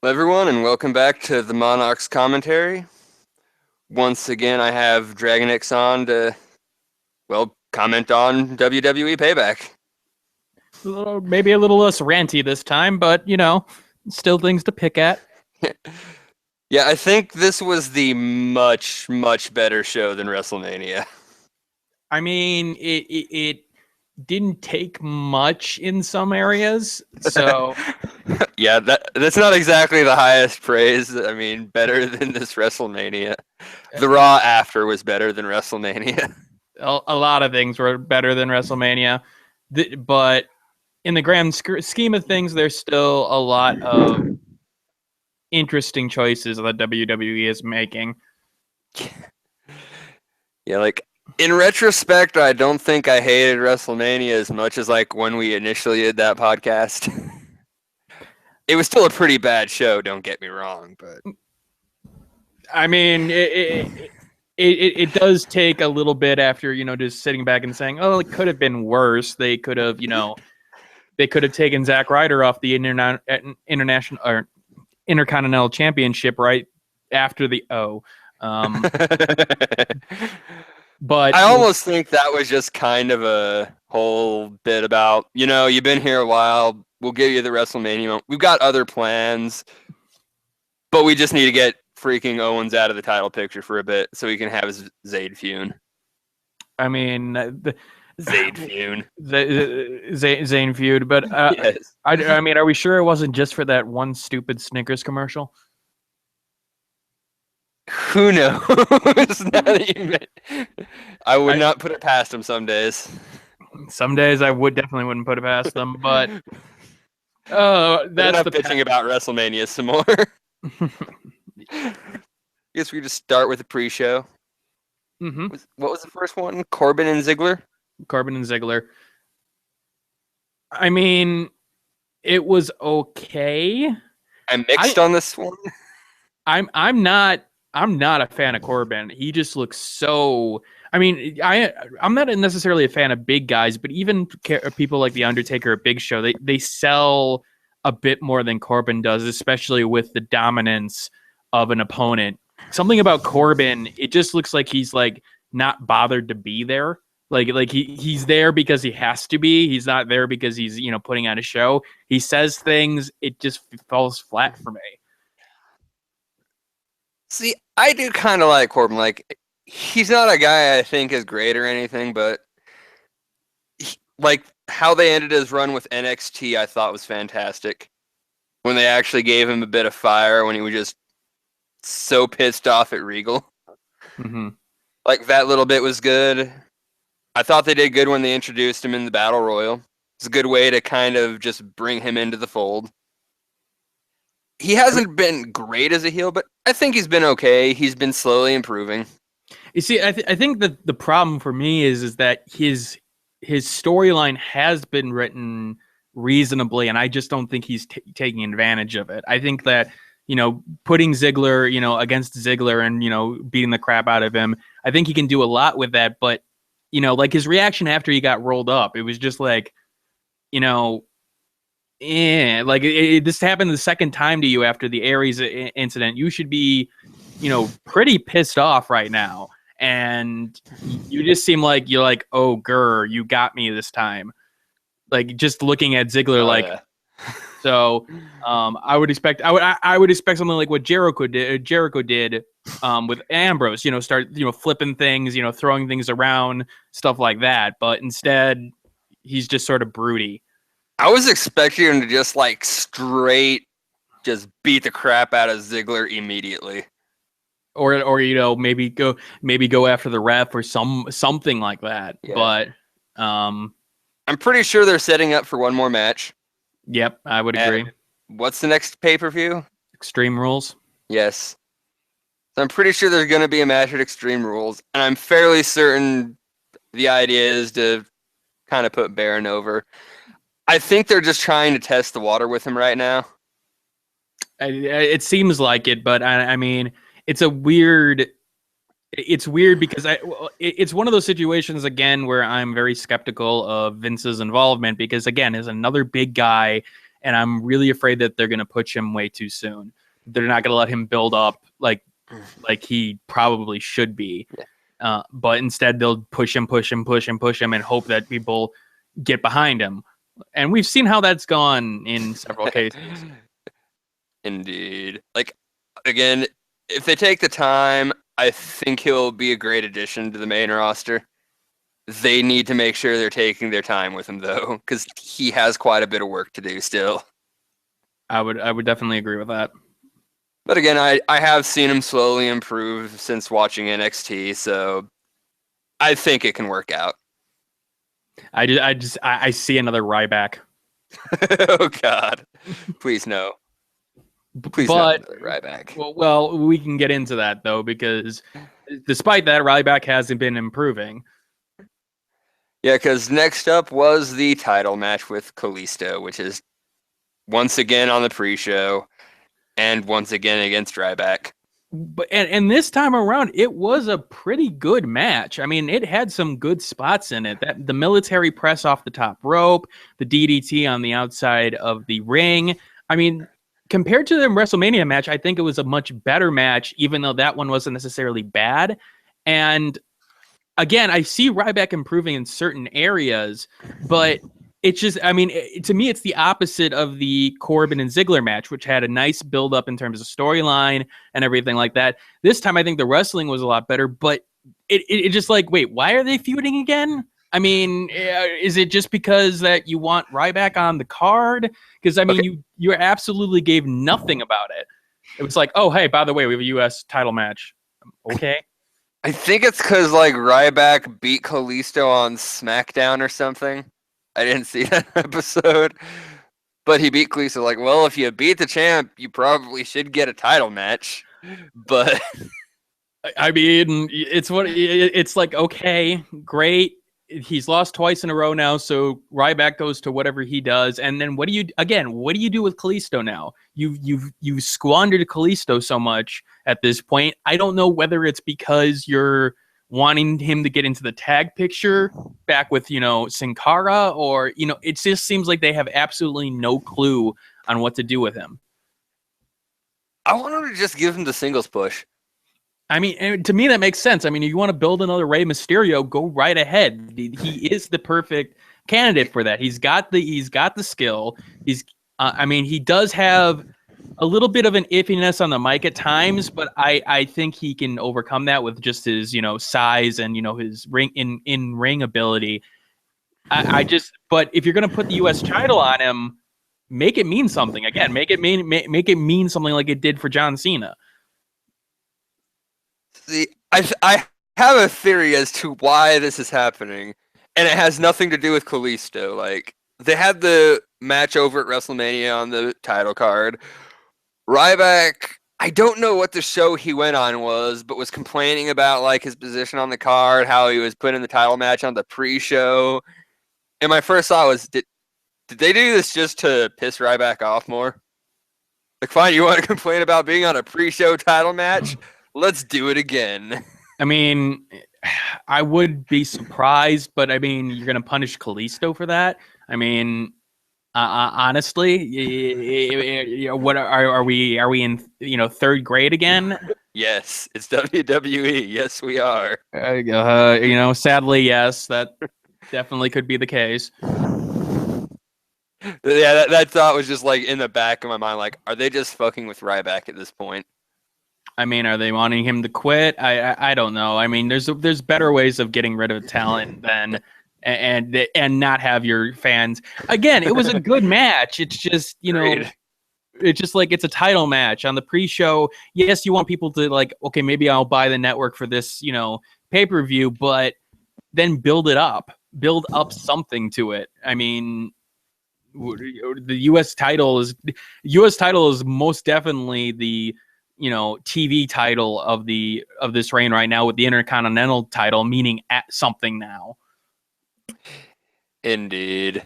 Hello, everyone, and welcome back to the Monarchs commentary. Once again, I have Dragonix on to, comment on WWE Payback. Maybe a little less ranty this time, but, still things to pick at. Yeah, I think this was the much, much better show than WrestleMania. I mean, it didn't take much in some areas, so... Yeah, that's not exactly the highest praise. I mean, better than this WrestleMania. The Raw after was better than WrestleMania. A lot of things were better than WrestleMania, but in the grand scheme of things, there's still a lot of interesting choices that WWE is making. Yeah, like, in retrospect, I don't think I hated WrestleMania as much as, like, when we initially did that podcast. It was still a pretty bad show, don't get me wrong, but... I mean, it does take a little bit after, just sitting back and saying, oh, it could have been worse. They could have, they could have taken Zack Ryder off the international or Intercontinental Championship right after the O. But I almost think that was just kind of a whole bit about, you've been here a while. We'll give you the WrestleMania. We've got other plans, but we just need to get freaking Owens out of the title picture for a bit so he can have his Zayd feud. I mean, Zayd feud. Zayn feud, but yes. I mean, are we sure it wasn't just for that one stupid Snickers commercial? Who knows? I would not put it past him some days. Some days I definitely wouldn't put it past them, but that's the bitching about WrestleMania some more. I guess we just start with the pre-show. Mm-hmm. What was the first one? Corbin and Ziggler? Corbin and Ziggler. I mean, it was okay. I'm mixed on this one. I'm not a fan of Corbin. He just looks so... I mean, I'm not necessarily a fan of big guys, but even people like The Undertaker or Big Show, they sell a bit more than Corbin does, especially with the dominance of an opponent. Something about Corbin, it just looks like he's like not bothered to be there. Like he's there because he has to be. He's not there because he's, putting on a show. He says things, it just falls flat for me. See, I do kind of like Corbin. Like, he's not a guy I think is great or anything, but like how they ended his run with NXT, I thought was fantastic. When they actually gave him a bit of fire when he was just so pissed off at Regal. Mm-hmm. Like, that little bit was good. I thought they did good when they introduced him in the Battle Royal. It's a good way to kind of just bring him into the fold. He hasn't been great as a heel, but I think he's been okay. He's been slowly improving. You see, I think that the problem for me is that his storyline has been written reasonably, and I just don't think he's taking advantage of it. I think that, putting Ziggler, against Ziggler and, beating the crap out of him, I think he can do a lot with that, but, like his reaction after he got rolled up, it was just like, this happened the second time to you after the Aries incident. You should be, pretty pissed off right now. And you just seem like you're like, oh, grr, you got me this time. Like, just looking at Ziggler, Yeah. So I would expect something like what Jericho did with Ambrose, start, flipping things, throwing things around, stuff like that. But instead, he's just sort of broody. I was expecting him to just like straight just beat the crap out of Ziggler immediately. Or maybe go after the ref or something like that. Yeah. But I'm pretty sure they're setting up for one more match. Yep, I would agree. What's the next pay-per-view? Extreme Rules. Yes. So I'm pretty sure there's going to be a match at Extreme Rules, and I'm fairly certain the idea is to kind of put Baron over. I think they're just trying to test the water with him right now. It seems like it, but I mean, it's weird because it's one of those situations again where I'm very skeptical of Vince's involvement because again, as another big guy and I'm really afraid that they're going to push him way too soon. They're not going to let him build up like he probably should be. But instead they'll push him and hope that people get behind him. And we've seen how that's gone in several cases. Indeed. Like, again, if they take the time, I think he'll be a great addition to the main roster. They need to make sure they're taking their time with him, though, because he has quite a bit of work to do still. I would definitely agree with that. But again, I have seen him slowly improve since watching NXT, so I think it can work out. I see another Ryback. Oh God, please no. Please not another Ryback. Well, we can get into that though, because despite that, Ryback hasn't been improving. Yeah, because next up was the title match with Kalisto, which is once again on the pre-show. And once again against Ryback. But and this time around, it was a pretty good match. I mean, it had some good spots in it. That the military press off the top rope, the DDT on the outside of the ring. I mean, compared to the WrestleMania match, I think it was a much better match, even though that one wasn't necessarily bad. And again, I see Ryback improving in certain areas, but it's just, I mean, to me, it's the opposite of the Corbin and Ziggler match, which had a nice build up in terms of storyline and everything like that. This time, I think the wrestling was a lot better, but it just like, wait, why are they feuding again? I mean, is it just because that you want Ryback on the card? Because I mean, you absolutely gave nothing about it. It was like, oh, hey, by the way, we have a U.S. title match. Okay. I think it's because like Ryback beat Kalisto on SmackDown or something. I didn't see that episode, but he beat Kalisto. Like, well, if you beat the champ, you probably should get a title match. But I mean, it's like, okay, great. He's lost twice in a row now, so Ryback goes to whatever he does. And then what do you do with Kalisto now? You've squandered Kalisto so much at this point. I don't know whether it's because you're wanting him to get into the tag picture back with, Sin Cara, or, it just seems like they have absolutely no clue on what to do with him. I want him to just give him the singles push. I mean, to me, that makes sense. I mean, if you want to build another Rey Mysterio, go right ahead. He is the perfect candidate for that. He's got the skill. He does have a little bit of an iffiness on the mic at times, but I think he can overcome that with just his, size and, his ring ability. But if you're going to put the U.S. title on him, make it mean something. Again, make it mean something like it did for John Cena. See, I have a theory as to why this is happening, and it has nothing to do with Kalisto. Like, they had the match over at WrestleMania on the title card. Ryback, I don't know what the show he went on was, but was complaining about like his position on the card, how he was putting the title match on the pre-show. And my first thought was, did they do this just to piss Ryback off more? Like, fine, you want to complain about being on a pre-show title match? Let's do it again. I mean, I would be surprised, but I mean, you're going to punish Kalisto for that? I mean, honestly, what are we in third grade again? Yes, it's WWE. Yes, we are. Sadly, yes, that definitely could be the case. Yeah, that thought was just like in the back of my mind. Like, are they just fucking with Ryback at this point? I mean, are they wanting him to quit? I don't know. I mean, there's better ways of getting rid of talent than and not have your fans. Again, it was a good match. It's just, it's just like it's a title match on the pre-show. Yes, you want people to like, okay, maybe I'll buy the network for this, pay-per-view, but then build up something to it. I mean, the U.S. title is most definitely the TV title of this reign right now, with the Intercontinental title meaning at something now. Indeed.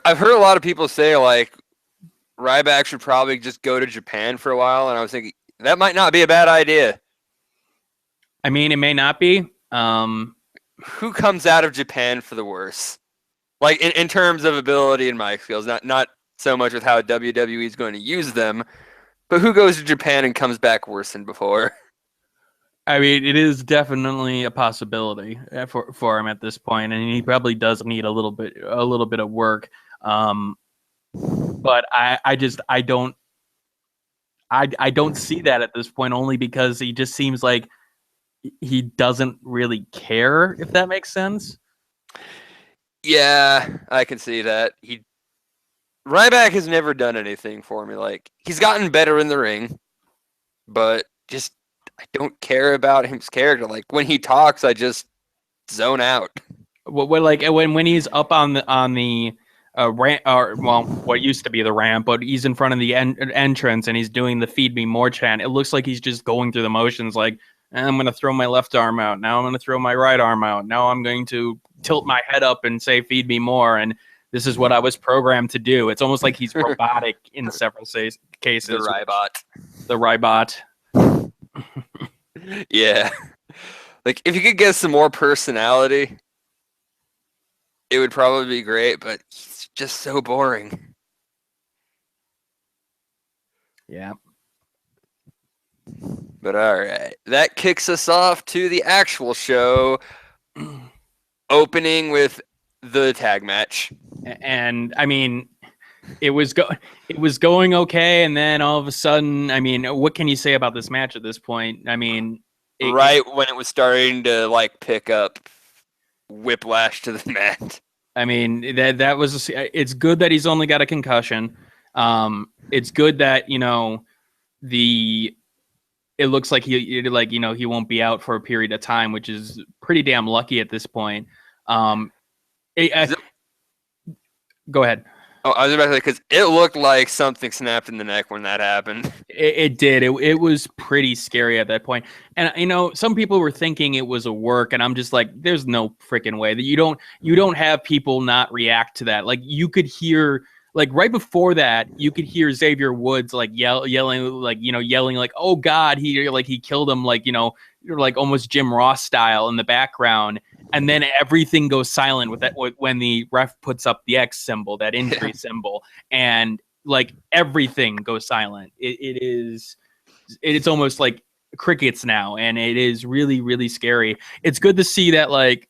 I've heard a lot of people say like Ryback should probably just go to Japan for a while, and I was thinking that might not be a bad idea. I mean, it may not be. Who comes out of Japan for the worse? Like in terms of ability and mic skills, not so much with how WWE is going to use them. But who goes to Japan and comes back worse than before? I mean, it is definitely a possibility for him at this point, and he probably does need a little bit of work. But I don't see that at this point, only because he just seems like he doesn't really care, if that makes sense. Yeah, I can see that. Ryback has never done anything for me. Like, he's gotten better in the ring, but just I don't care about his character. Like, when he talks, I just zone out. When he's up on the ramp, or well, what used to be the ramp, but he's in front of the entrance and he's doing the "Feed Me More" chant. It looks like he's just going through the motions. Like, I'm going to throw my left arm out. Now I'm going to throw my right arm out. Now I'm going to tilt my head up and say "Feed me more." And this is what I was programmed to do. It's almost like he's robotic in several cases. The Rybot. Yeah. Like, if you could get some more personality, it would probably be great, but he's just so boring. Yeah. But all right. That kicks us off to the actual show, opening with the tag match. And I mean, it was going okay, and then all of a sudden, I mean, what can you say about this match at this point? I mean, when it was starting to like pick up, whiplash to the mat. I mean, that was. It's good that he's only got a concussion. It's good that it looks like he won't be out for a period of time, which is pretty damn lucky at this point. Go ahead. Oh, I was about to say, because it looked like something snapped in the neck when that happened. It did. It was pretty scary at that point. And some people were thinking it was a work, and I'm just like, there's no freaking way that you don't have people not react to that. Like, you could hear, like, right before that, you could hear Xavier Woods like yelling like, "Oh God, he killed him," like almost Jim Ross style in the background. And then everything goes silent when the ref puts up the X symbol, that injury symbol, and like everything goes silent. It's almost like crickets now, and it is really, really scary. It's good to see that like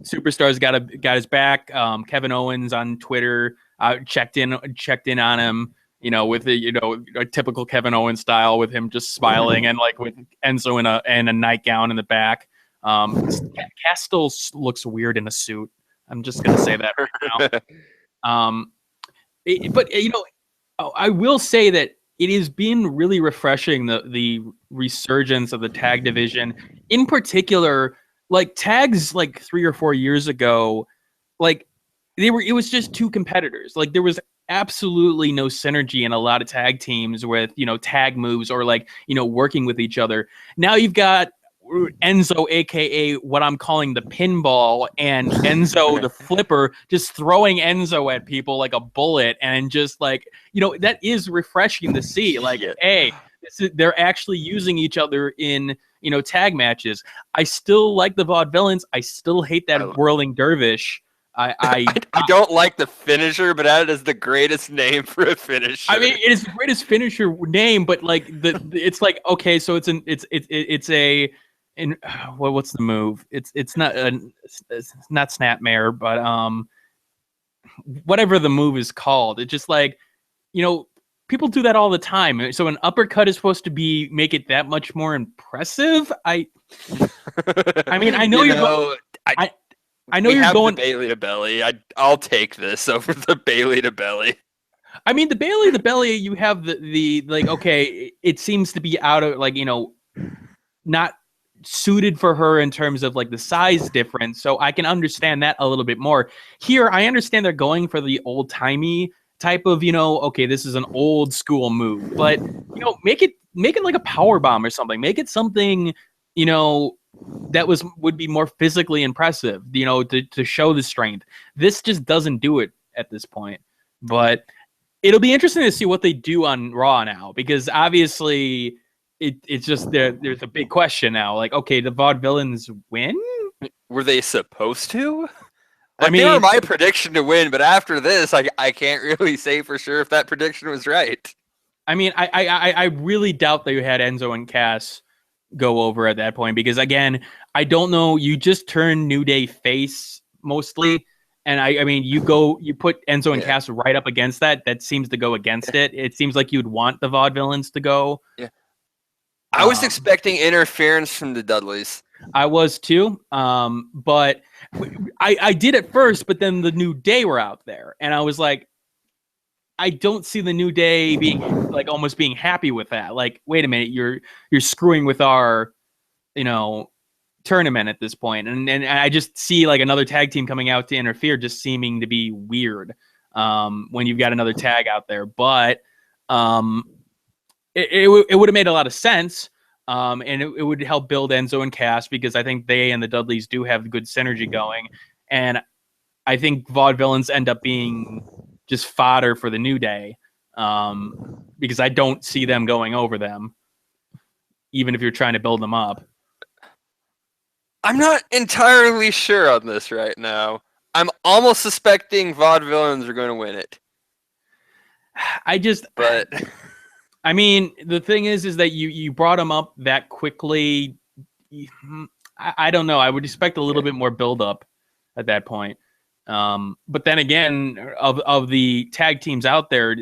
Superstar's got his back. Kevin Owens on Twitter checked in on him, with a typical Kevin Owens style, with him just smiling and like with Enzo in a nightgown in the back. Cass still looks weird in a suit. I'm just gonna say that right now. But I will say that it has been really refreshing, the resurgence of the tag division, in particular. Like, tags like 3 or 4 years ago, like it was just two competitors. Like, there was absolutely no synergy in a lot of tag teams with tag moves or like working with each other. Now you've got Enzo, aka what I'm calling the pinball, and Enzo the flipper, just throwing Enzo at people like a bullet, and just like that is refreshing to see. Like, hey, they're actually using each other in tag matches. I still like the Vaudevillains. I still hate that whirling dervish. I don't like the finisher, but that is the greatest name for a finisher. I mean, it is the greatest finisher name, but like it's like, okay, so it's a. And what's the move? It's not snapmare, but whatever the move is called. It's just like, people do that all the time. So an uppercut is supposed to make it that much more impressive. I mean, I know I know you're going the Bailey to belly. I'll take this over the Bailey to belly. I mean, the Bailey to belly. You have the like. Okay, it seems to be out of like not suited for her in terms of like the size difference, so I can understand that a little bit more. Here, I understand they're going for the old timey type of okay, this is an old school move, but make it like a power bomb or something. Make it something that would be more physically impressive, to show the strength. This just doesn't do it at this point, but it'll be interesting to see what they do on Raw now, because obviously it's just there's a big question now. Like, okay, the Vaudevillains win? Were they supposed to? Like, they were my prediction to win, but after this, I can't really say for sure if that prediction was right. I mean, I really doubt that you had Enzo and Cass go over at that point because, again, I don't know. You just turn New Day face mostly, and I mean, you put Enzo and Cass right up against that. That seems to go against it. It seems like you'd want the Vaudevillains to go. Yeah, I was expecting interference from the Dudleys. I was too, but I did at first, but then the New Day were out there, and I was like, I don't see the New Day being like almost being happy with that. Like, wait a minute, you're screwing with our, tournament at this point, and I just see like another tag team coming out to interfere, just seeming to be weird when you've got another tag out there. But it would have made a lot of sense. And it would help build Enzo and Cass because I think they and the Dudleys do have good synergy going. And I think Vaudevillains end up being just fodder for the New Day because I don't see them going over them, even if you're trying to build them up. I'm not entirely sure on this right now. I'm almost suspecting Vaudevillains are going to win it. I mean, the thing is that you brought them up that quickly. I don't know. I would expect a little bit more build-up at that point. But then again, of the tag teams out there,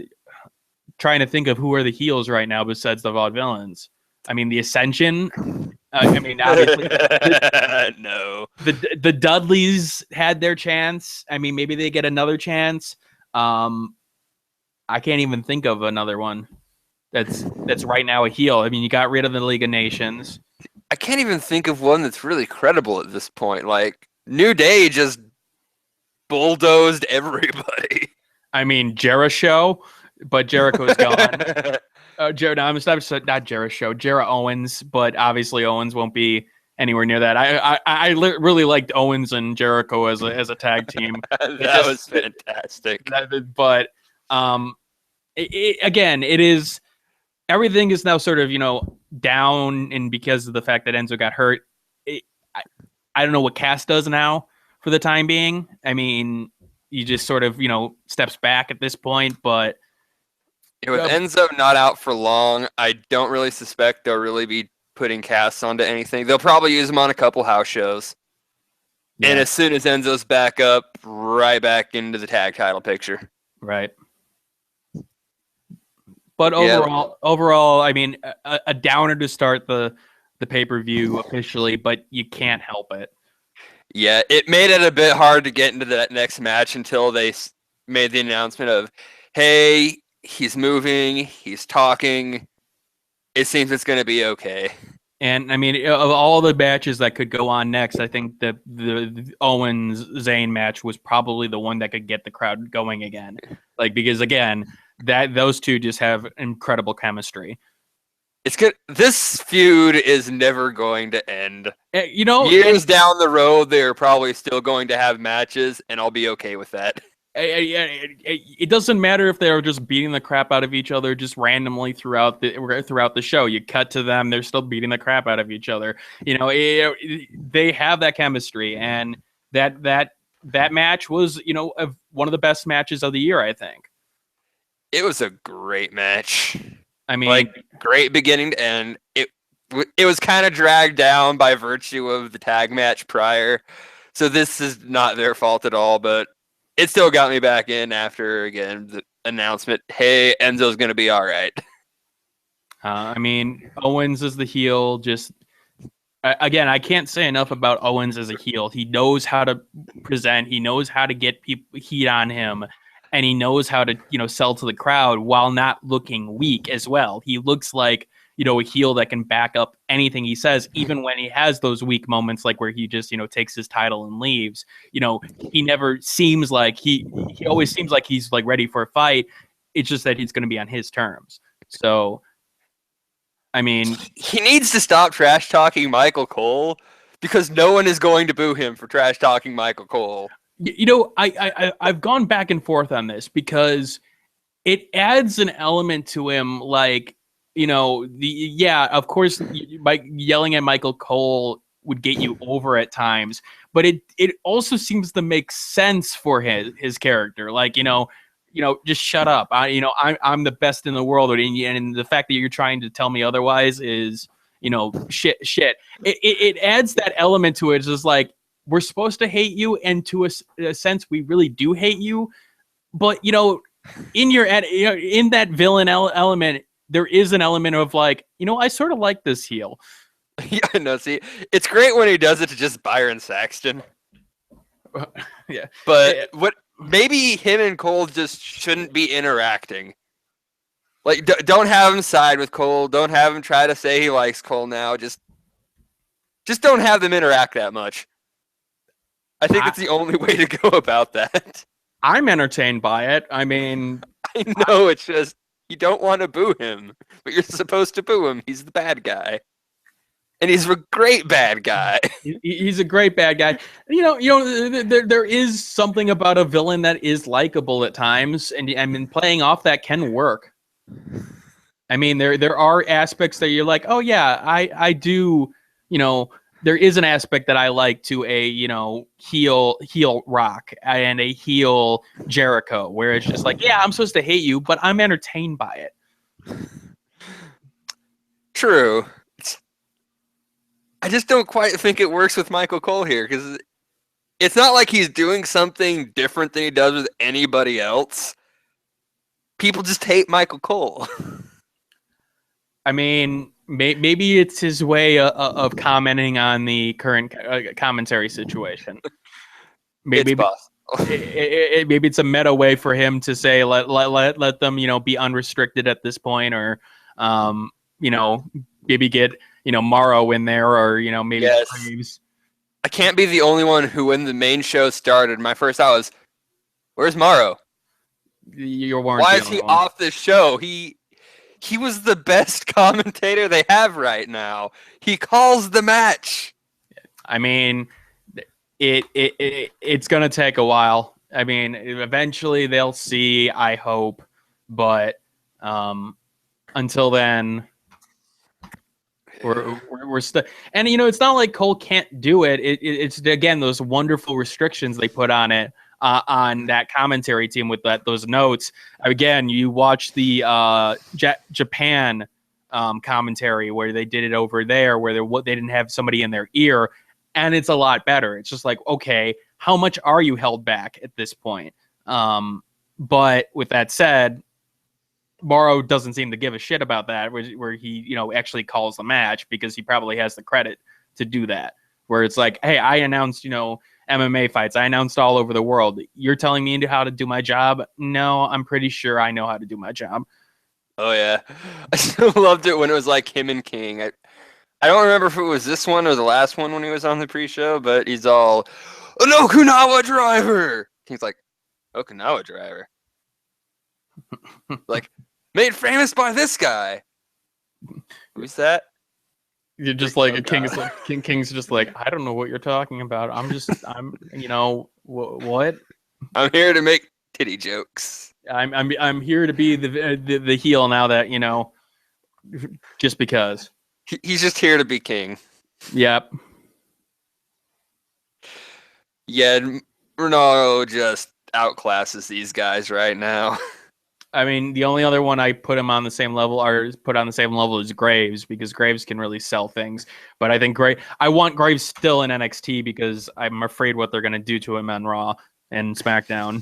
trying to think of who are the heels right now besides the Vaudevillains. I mean, the Ascension. I mean, obviously, no. The Dudleys had their chance. I mean, maybe they get another chance. I can't even think of another one that's right now a heel. I mean, you got rid of the League of Nations. I can't even think of one that's really credible at this point. Like, New Day just bulldozed everybody. I mean, Jericho, but Jericho's gone. Not Jericho, Jarrah Owens, but obviously Owens won't be anywhere near that. I really liked Owens and Jericho as a tag team. That was fantastic. But again, it is everything is now sort of down, and because of the fact that Enzo got hurt, I don't know what Cass does now for the time being. I mean, he just sort of steps back at this point, but. With Enzo not out for long, I don't really suspect they'll really be putting Cass onto anything. They'll probably use him on a couple house shows. Yeah. And as soon as Enzo's back up, right back into the tag title picture. Right. But overall, I mean, a downer to start the pay-per-view officially, but you can't help it. Yeah, it made it a bit hard to get into that next match until they made the announcement of, hey, he's moving, he's talking. It seems it's going to be okay. And, I mean, of all the matches that could go on next, I think the Owens-Zayn match was probably the one that could get the crowd going again. Like, because, again, those two just have incredible chemistry. It's good. This feud is never going to end. Years down the road, they're probably still going to have matches, and I'll be okay with that. It doesn't matter if they're just beating the crap out of each other just randomly throughout the show. You cut to them, they're still beating the crap out of each other. They have that chemistry, and that match was one of the best matches of the year, I think. It was a great match. I mean, like, great beginning to end. It was kind of dragged down by virtue of the tag match prior, so this is not their fault at all, but it still got me back in after, again, the announcement, hey, Enzo's going to be all right. I mean, Owens is the heel. Just, again, I can't say enough about Owens as a heel. He knows how to present. He knows how to get heat on him. And he knows how to, sell to the crowd while not looking weak as well. He looks like, a heel that can back up anything he says, even when he has those weak moments, like where he just, takes his title and leaves. He never seems like he always seems like he's like ready for a fight. It's just that he's going to be on his terms. So, I mean, he needs to stop trash talking Michael Cole because no one is going to boo him for trash talking Michael Cole. I've gone back and forth on this because it adds an element to him, like, of course, by yelling at Michael Cole would get you over at times, but it also seems to make sense for his character. Like, just shut up. I'm the best in the world, and the fact that you're trying to tell me otherwise is, shit. It adds that element to it. It's just like, we're supposed to hate you, and to a sense, we really do hate you. But in that villain element, there is an element of like, I sort of like this heel. Yeah, no, see, it's great when he does it to just Byron Saxton. Yeah, but maybe him and Cole just shouldn't be interacting. Like, don't have him side with Cole. Don't have him try to say he likes Cole now. Just don't have them interact that much. I think it's the only way to go about that. I'm entertained by it. I mean, I know it's just you don't want to boo him, but you're supposed to boo him. He's the bad guy. And he's a great bad guy. He's a great bad guy. There is something about a villain that is likable at times, and I mean, playing off that can work. I mean, there are aspects that you're like, oh yeah, I do. There is an aspect that I like to a heel Rock and a heel Jericho, where it's just like, yeah, I'm supposed to hate you, but I'm entertained by it. True. I just don't quite think it works with Michael Cole here, because it's not like he's doing something different than he does with anybody else. People just hate Michael Cole. I mean, maybe it's his way of commenting on the current commentary situation. Maybe it's possible. Maybe it's a meta way for him to say let them be unrestricted at this point, or maybe get Morrow in there, or maybe yes. I can't be the only one who, when the main show started, my first thought was, "Where's Morrow? Why is he off the show? He was the best commentator they have right now. He calls the match." I mean, it's gonna take a while. I mean, eventually they'll see, I hope, but until then, we're still. And it's not like Cole can't do it. It's again those wonderful restrictions they put on it. On that commentary team with those notes. Again, you watch the Japan commentary where they did it over there, where they didn't have somebody in their ear, and it's a lot better. It's just like, okay, how much are you held back at this point? But with that said, Morrow doesn't seem to give a shit about that, where he actually calls the match, because he probably has the credit to do that. Where it's like, hey, I announced MMA fights. I announced all over the world. You're telling me how to do my job? No, I'm pretty sure I know how to do my job. Oh yeah, I still loved it when it was like him and King. I don't remember if it was this one or the last one when he was on the pre-show, but he's all, "An Okinawa driver." He's like, "Okinawa driver," like, made famous by this guy. Who's that? You're just like, King's just like, I don't know what you're talking about. What? I'm here to make titty jokes. I'm here to be the heel now that just because. He's just here to be king. Yep. Yeah, Ronaldo just outclasses these guys right now. I mean, the only other one I put him on the same level, or put on the same level, is Graves, because Graves can really sell things. But I think I want Graves still in NXT, because I'm afraid what they're going to do to him on Raw and SmackDown.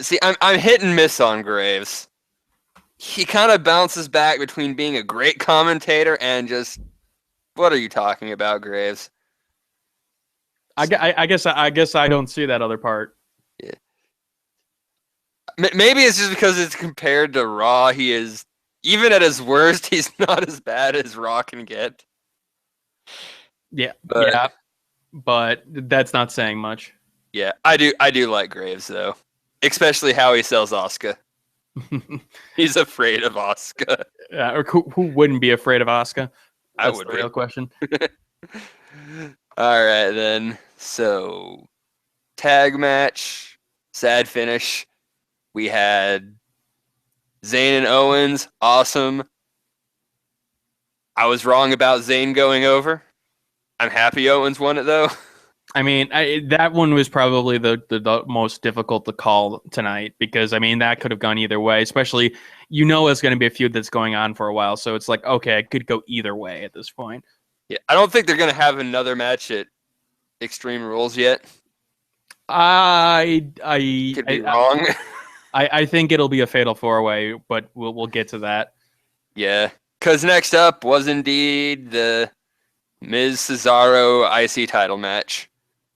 See, I'm hit and miss on Graves. He kind of bounces back between being a great commentator and just, what are you talking about, Graves? I guess I don't see that other part. Yeah. Maybe it's just because it's compared to Raw. He is, even at his worst, he's not as bad as Raw can get. Yeah, but that's not saying much. Yeah, I do like Graves though, especially how he sells Asuka. He's afraid of Asuka. Or who wouldn't be afraid of Asuka? That's the real question. All right then. So, tag match, sad finish. We had Zayn and Owens, awesome. I was wrong about Zayn going over. I'm happy Owens won it though. I mean, that one was probably the most difficult to call tonight because, I mean, that could have gone either way, especially, it's going to be a feud that's going on for a while. So it's like, okay, it could go either way at this point. Yeah, I don't think they're going to have another match at Extreme Rules yet. Could be wrong. I think it'll be a fatal 4-way, but we'll get to that. Yeah, because next up was indeed the Miz Cesaro IC title match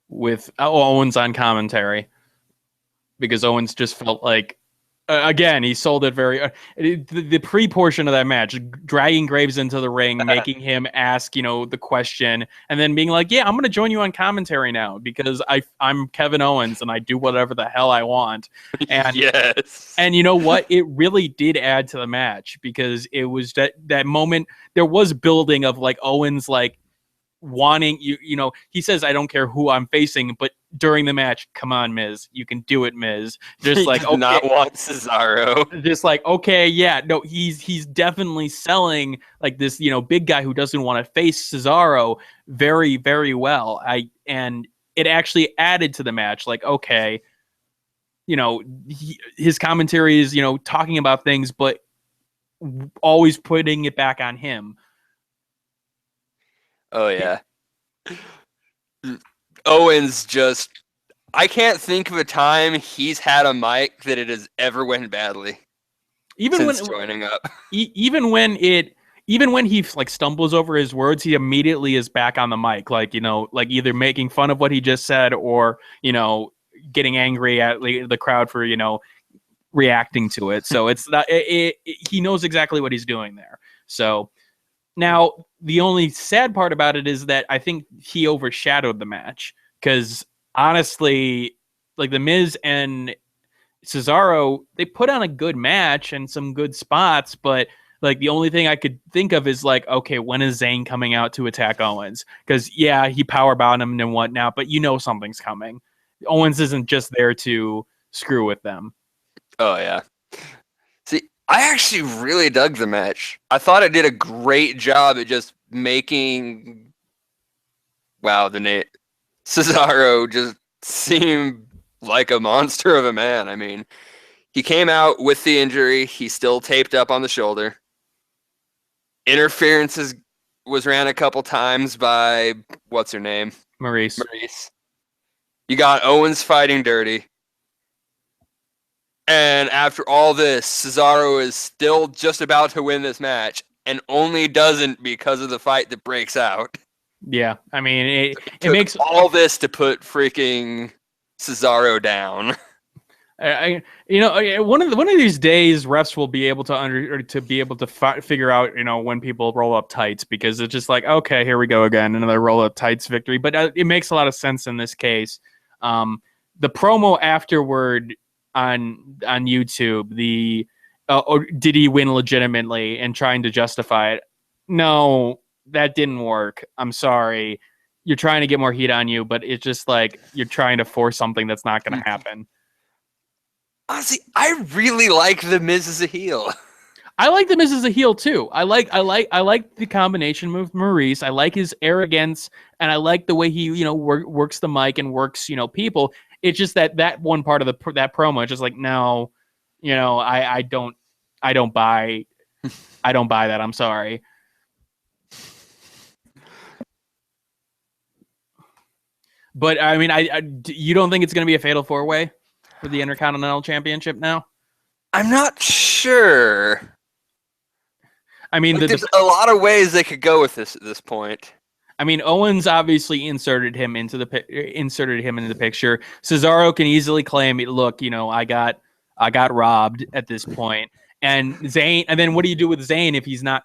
with Owens on commentary, because Owens just felt like, again, he sold it very. The pre-portion of that match, dragging Graves into the ring, making him ask, the question, and then being like, "Yeah, I'm going to join you on commentary now because I'm Kevin Owens and I do whatever the hell I want." And yes, and you know what? It really did add to the match because it was that moment. There was building of like Owens like wanting he says, "I don't care who I'm facing," but during the match, "Come on, Miz, you can do it, Miz." Just he like, did okay, not want Cesaro. just like, okay, yeah, no, he's definitely selling like this, big guy who doesn't want to face Cesaro very, very well. And it actually added to the match. Like, okay, his commentary is talking about things, but always putting it back on him. Oh yeah. Owens just, I can't think of a time he's had a mic that it has ever went badly. Even when joining up. Even when he like stumbles over his words, he immediately is back on the mic, like, like either making fun of what he just said or, getting angry at the crowd for, reacting to it. So it's not, he knows exactly what he's doing there. So now, the only sad part about it is that I think he overshadowed the match because, honestly, like the Miz and Cesaro, they put on a good match and some good spots, but like the only thing I could think of is like, okay, when is Zayn coming out to attack Owens? Because yeah, he powerbound him and whatnot, but something's coming. Owens isn't just there to screw with them. Oh yeah. See, I actually really dug the match. I thought it did a great job at just making, the name Cesaro just seem like a monster of a man. I mean, he came out with the injury. He's still taped up on the shoulder. Interferences was ran a couple times by, what's her name? Maurice. You got Owens fighting dirty. And after all this, Cesaro is still just about to win this match and only doesn't because of the fight that breaks out. Yeah, I mean, it makes all this to put freaking Cesaro down. One of these days, refs will be able to figure out, when people roll up tights, because it's just like, okay, here we go again, another roll up tights victory. But it makes a lot of sense in this case. The promo afterward on YouTube, did he win legitimately, and trying to justify it? No, that didn't work. I'm sorry. You're trying to get more heat on you, but it's just like you're trying to force something that's not going to happen. Honestly, I really like the Miz as a heel. I like the Miz as a heel too. I like the combination with Maurice. I like his arrogance, and I like the way he works the mic and works people. It's just that one part of that promo. It's just like, no, I don't buy that. I'm sorry. But I mean, you don't think it's going to be a fatal 4-way for the Intercontinental Championship now? I'm not sure. I mean, there's a lot of ways they could go with this at this point. I mean, Owens obviously inserted him into the picture. Cesaro can easily claim, "Look, I got robbed at this point." And Zayn, and then what do you do with Zayn if he's not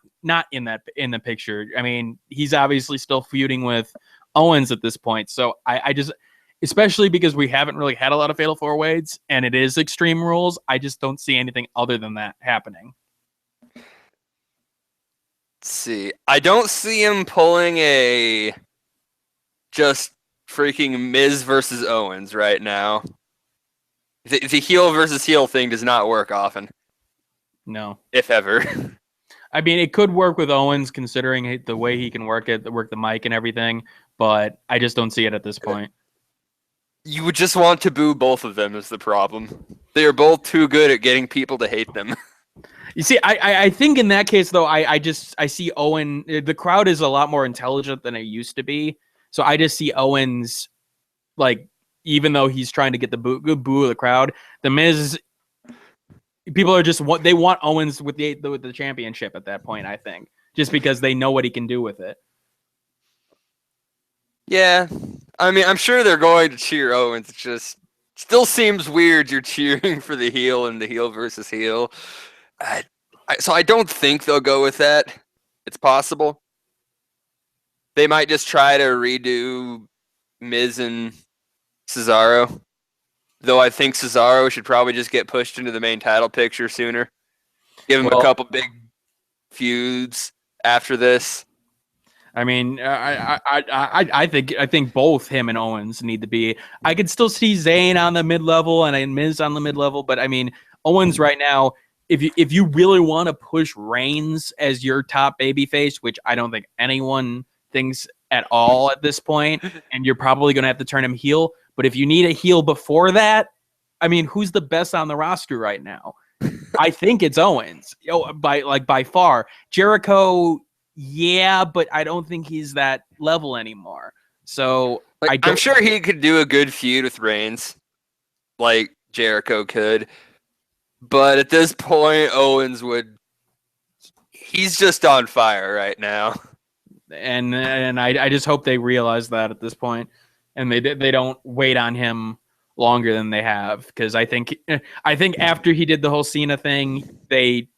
in the picture? I mean, he's obviously still feuding with Owens at this point. So I just, especially because we haven't really had a lot of fatal 4-ways and it is Extreme Rules, I just don't see anything other than that happening. Let's see. I don't see him pulling a just freaking Miz versus Owens right now. The heel versus heel thing does not work often. No. If ever. I mean, it could work with Owens considering the way he can work the mic and everything, but I just don't see it at this point. You would just want to boo both of them is the problem. They are both too good at getting people to hate them. You see, I think in that case though, I see Owen. The crowd is a lot more intelligent than it used to be, so I just see Owens like, even though he's trying to get the good boo of the crowd, the Miz. People are just they want Owens with the championship at that point. I think just because they know what he can do with it. Yeah, I mean, I'm sure they're going to cheer Owens. It just still seems weird you're cheering for the heel and the heel versus heel. So I don't think they'll go with that. It's possible. They might just try to redo Miz and Cesaro. Though I think Cesaro should probably just get pushed into the main title picture sooner. Give him a couple big feuds after this. I mean, I think both him and Owens need to be. I could still see Zayn on the mid level and Miz on the mid level, but I mean, Owens right now. If you really want to push Reigns as your top babyface, which I don't think anyone thinks at all at this point, and you're probably going to have to turn him heel. But if you need a heel before that, I mean, who's the best on the roster right now? I think it's Owens, by far. Jericho, yeah, but I don't think he's that level anymore. So I'm sure he could do a good feud with Reigns, like Jericho could. But at this point, Owens would. He's just on fire right now. And I just hope they realize that at this point, and they don't wait on him longer than they have, because I think after he did the whole Cena thing, they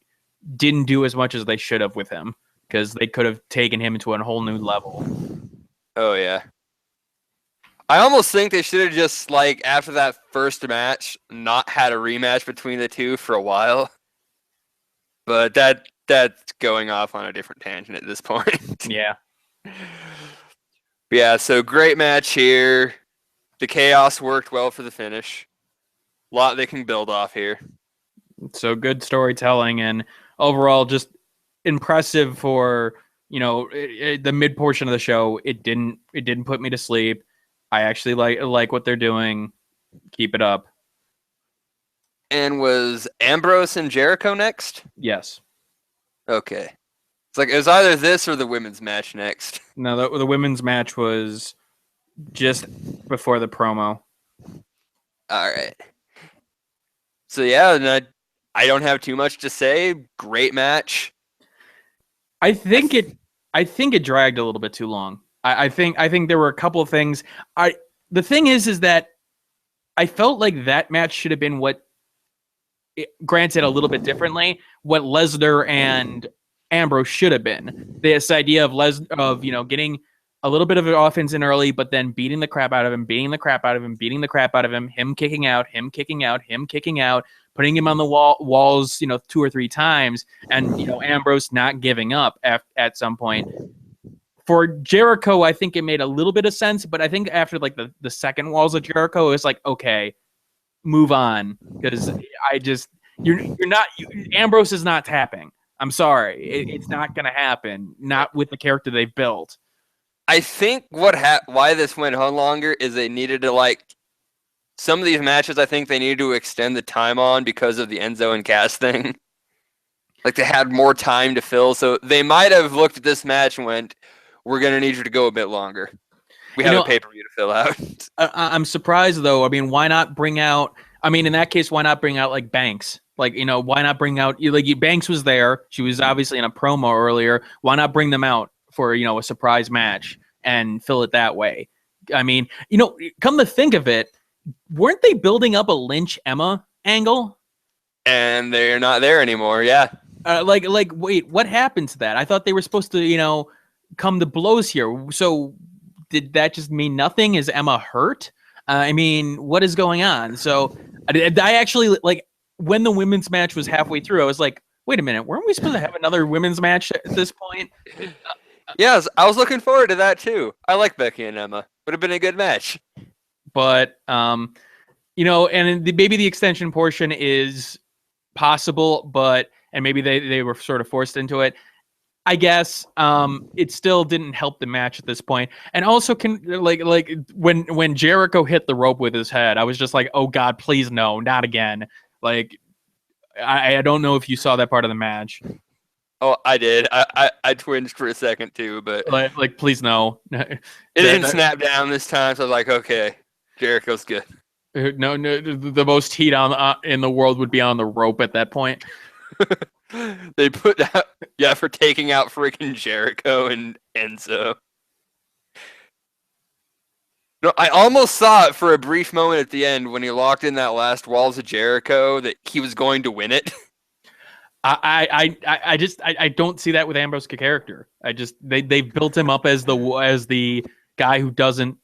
didn't do as much as they should have with him, because they could have taken him to a whole new level. Oh yeah. I almost think they should have just, like, after that first match, not had a rematch between the two for a while. But that's going off on a different tangent at this point. Yeah. Yeah, so great match here. The chaos worked well for the finish. A lot they can build off here. So good storytelling, and overall just impressive for, the mid portion of the show. It didn't put me to sleep. I actually like what they're doing. Keep it up. And was Ambrose and Jericho next? Yes. Okay. It's like it was either this or the women's match next. No, the women's match was just before the promo. All right. So yeah, I don't have too much to say. Great match. I think it dragged a little bit too long. I think there were a couple of things. The thing is that I felt like that match should have been granted a little bit differently, what Lesnar and Ambrose should have been. This idea of getting a little bit of an offense in early, but then beating the crap out of him, him kicking out, putting him on the walls, 2 or 3 times, and Ambrose not giving up at some point. For Jericho, I think it made a little bit of sense, but I think after like the second walls of Jericho, it was like, okay, move on, because Ambrose is not tapping. I'm sorry, it's not going to happen. Not with the character they've built. I think why this went on longer is they needed to, some of these matches. I think they needed to extend the time on because of the Enzo and Cass thing. Like they had more time to fill, so they might have looked at this match and went, "We're going to need you to go a bit longer. We have a pay-per-view to fill out." I'm surprised though. I mean, why not bring out? I mean, in that case, why not bring out like Banks? Like, why not bring out Banks was there. She was obviously in a promo earlier. Why not bring them out for, a surprise match and fill it that way? I mean, come to think of it, weren't they building up a Lynch Emma angle? And they're not there anymore. Yeah. Wait, what happened to that? I thought they were supposed to, come to blows here. So did that just mean nothing? Is Emma hurt? I mean, what is going on? So I actually, when the women's match was halfway through, I was like, wait a minute, weren't we supposed to have another women's match at this point? Yes, I was looking forward to that too. I like Becky and Emma. Would have been a good match. But, and maybe the extension portion is possible, and maybe they were sort of forced into it. I guess it still didn't help the match at this point. And also like when Jericho hit the rope with his head, I was just like, "Oh God, please no, not again." Like I don't know if you saw that part of the match. Oh, I did. I twinged for a second too, but Like please no. it didn't snap down this time. So I was like, okay, Jericho's good. No, the most heat on in the world would be on the rope at that point. They put out, yeah, for taking out freaking Jericho and Enzo. No, I almost saw it for a brief moment at the end when he locked in that last Walls of Jericho that he was going to win it. I don't see that with Ambrose's character. They built him up as the guy who doesn't,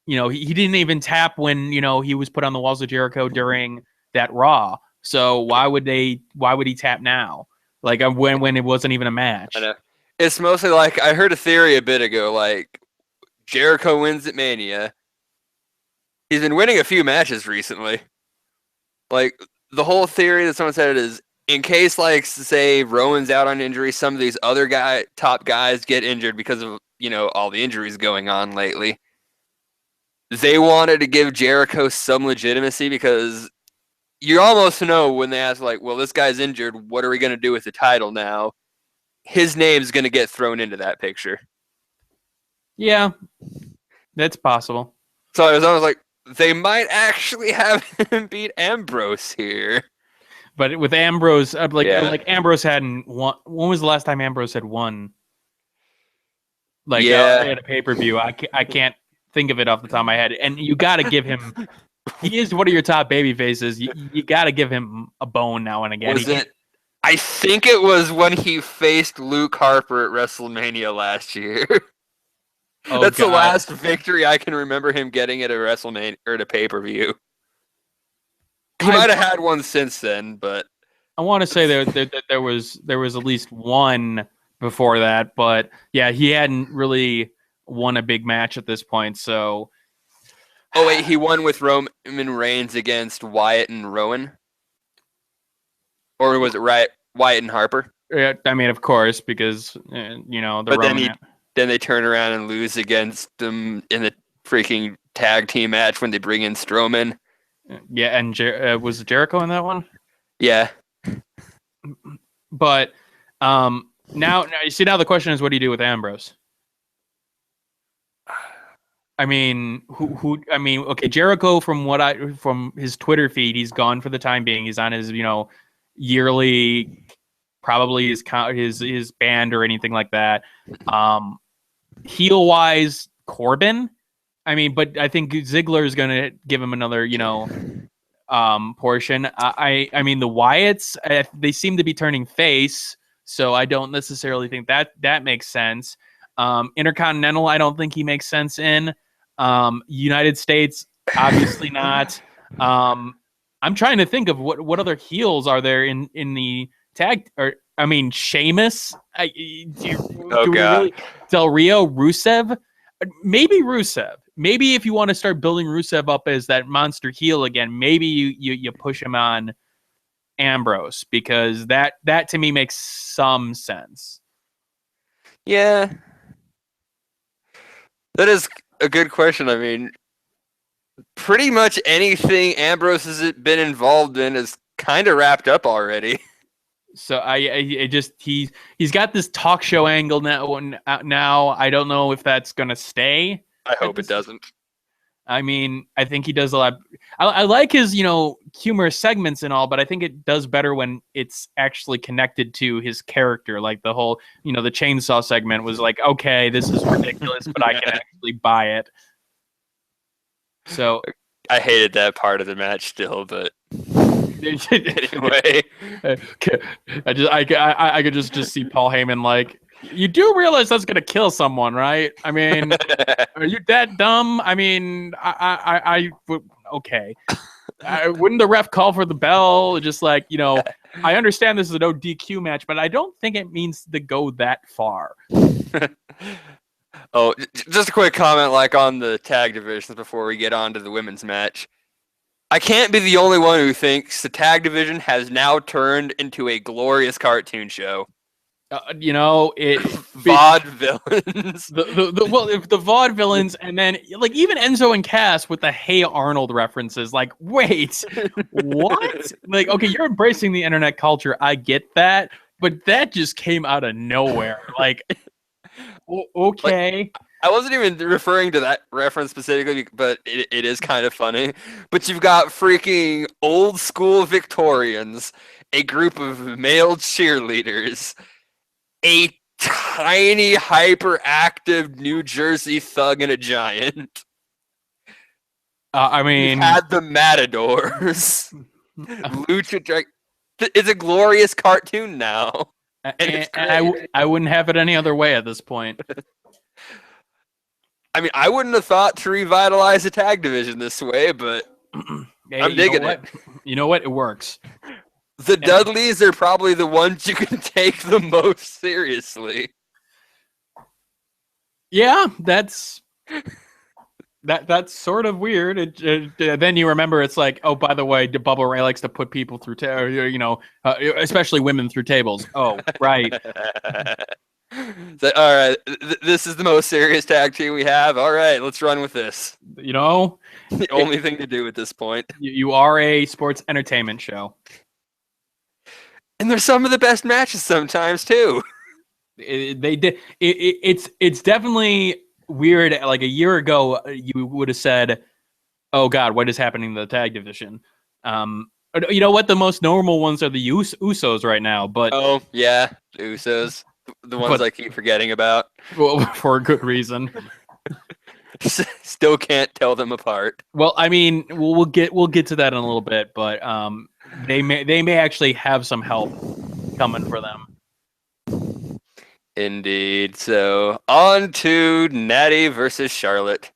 he didn't even tap when he was put on the Walls of Jericho during that Raw. So why would he tap now? Like when it wasn't even a match. I know. It's mostly like I heard a theory a bit ago, like Jericho wins at Mania. He's been winning a few matches recently. Like the whole theory that someone said is in case, like, say Rowan's out on injury, some of these other top guys get injured because of all the injuries going on lately. They wanted to give Jericho some legitimacy because you almost know when they ask, like, well, this guy's injured, what are we going to do with the title now? His name's going to get thrown into that picture. Yeah, that's possible. So I was always like, they might actually have him beat Ambrose here. But with Ambrose, like Ambrose hadn't won. When was the last time Ambrose had won? Like at a pay-per-view. I can't think of it off the top of my head. And you got to give him. He is one of your top baby faces. You got to give him a bone now and again. I think it was when he faced Luke Harper at WrestleMania last year. Oh, that's God. The last victory I can remember him getting at a WrestleMania or at a pay-per-view. He might have had one since then, but I want to say there was at least one before that, but yeah, he hadn't really won a big match at this point. So, oh wait, he won with Roman Reigns against Wyatt and Rowan, or was it Wyatt and Harper? Yeah, I mean, of course, because But then they turn around and lose against them in the freaking tag team match when they bring in Strowman. Yeah, and was Jericho in that one? Yeah. But now you see, now the question is, what do you do with Ambrose? I mean, okay, Jericho, from his Twitter feed, he's gone for the time being. He's on his yearly, probably his band or anything like that. Heel wise, Corbin. I mean, but I think Ziggler is going to give him another, portion. I mean, the Wyatts, they seem to be turning face, so I don't necessarily think that makes sense. Intercontinental, I don't think he makes sense in. United States, obviously not. I'm trying to think of what other heels are there in the tag. Or I mean, Sheamus. Do we really, Del Rio, Rusev, maybe Rusev. Maybe if you want to start building Rusev up as that monster heel again, maybe you push him on Ambrose, because that to me makes some sense. Yeah, that is a good question. I mean, pretty much anything Ambrose has been involved in is kind of wrapped up already. So I just he's got this talk show angle now. I don't know if that's gonna stay. I hope it doesn't. I mean, I think he does a lot. I like his, humorous segments and all, but I think it does better when it's actually connected to his character. Like the whole, the chainsaw segment was like, okay, this is ridiculous, but I can actually buy it. So I hated that part of the match still, but anyway, I could just see Paul Heyman like, you do realize that's gonna kill someone, right? I mean, are you that dumb? I mean, I okay. Wouldn't the ref call for the bell? Just like, I understand this is a no DQ match, but I don't think it means to go that far. Oh, just a quick comment, like on the tag divisions before we get on to the women's match. I can't be the only one who thinks the tag division has now turned into a glorious cartoon show. It Vaudevillains. well, if the vaudevillains, and then like even Enzo and Cass with the Hey Arnold references, like, wait, what? Like, okay, you're embracing the internet culture, I get that, but that just came out of nowhere. Like, okay. Like, I wasn't even referring to that reference specifically, but it is kind of funny. But you've got freaking old school Victorians, a group of male cheerleaders, a tiny hyperactive New Jersey thug and a giant. I mean, you had the Matadors. Lucha Drag. It's a glorious cartoon now. And I wouldn't have it any other way at this point. I mean, I wouldn't have thought to revitalize the tag division this way, but hey, I'm digging it. You know what? It works. The Dudleys are probably the ones you can take the most seriously. Yeah, that's sort of weird. Then you remember it's like, oh, by the way, Bubba Ray likes to put people through, especially women through tables. Oh, right. So, all right, this is the most serious tag team we have. All right, let's run with this. The only thing to do at this point. You are a sports entertainment show, and there's some of the best matches sometimes too. They did. It's definitely weird. Like a year ago, you would have said, "Oh God, what is happening to the tag division?" You know what? The most normal ones are the Usos right now. But oh yeah, the Usos, the ones I keep forgetting about. Well, for a good reason. Still can't tell them apart. Well, I mean, we'll get to that in a little bit, but they may actually have some help coming for them. Indeed. So on to Natty versus Charlotte.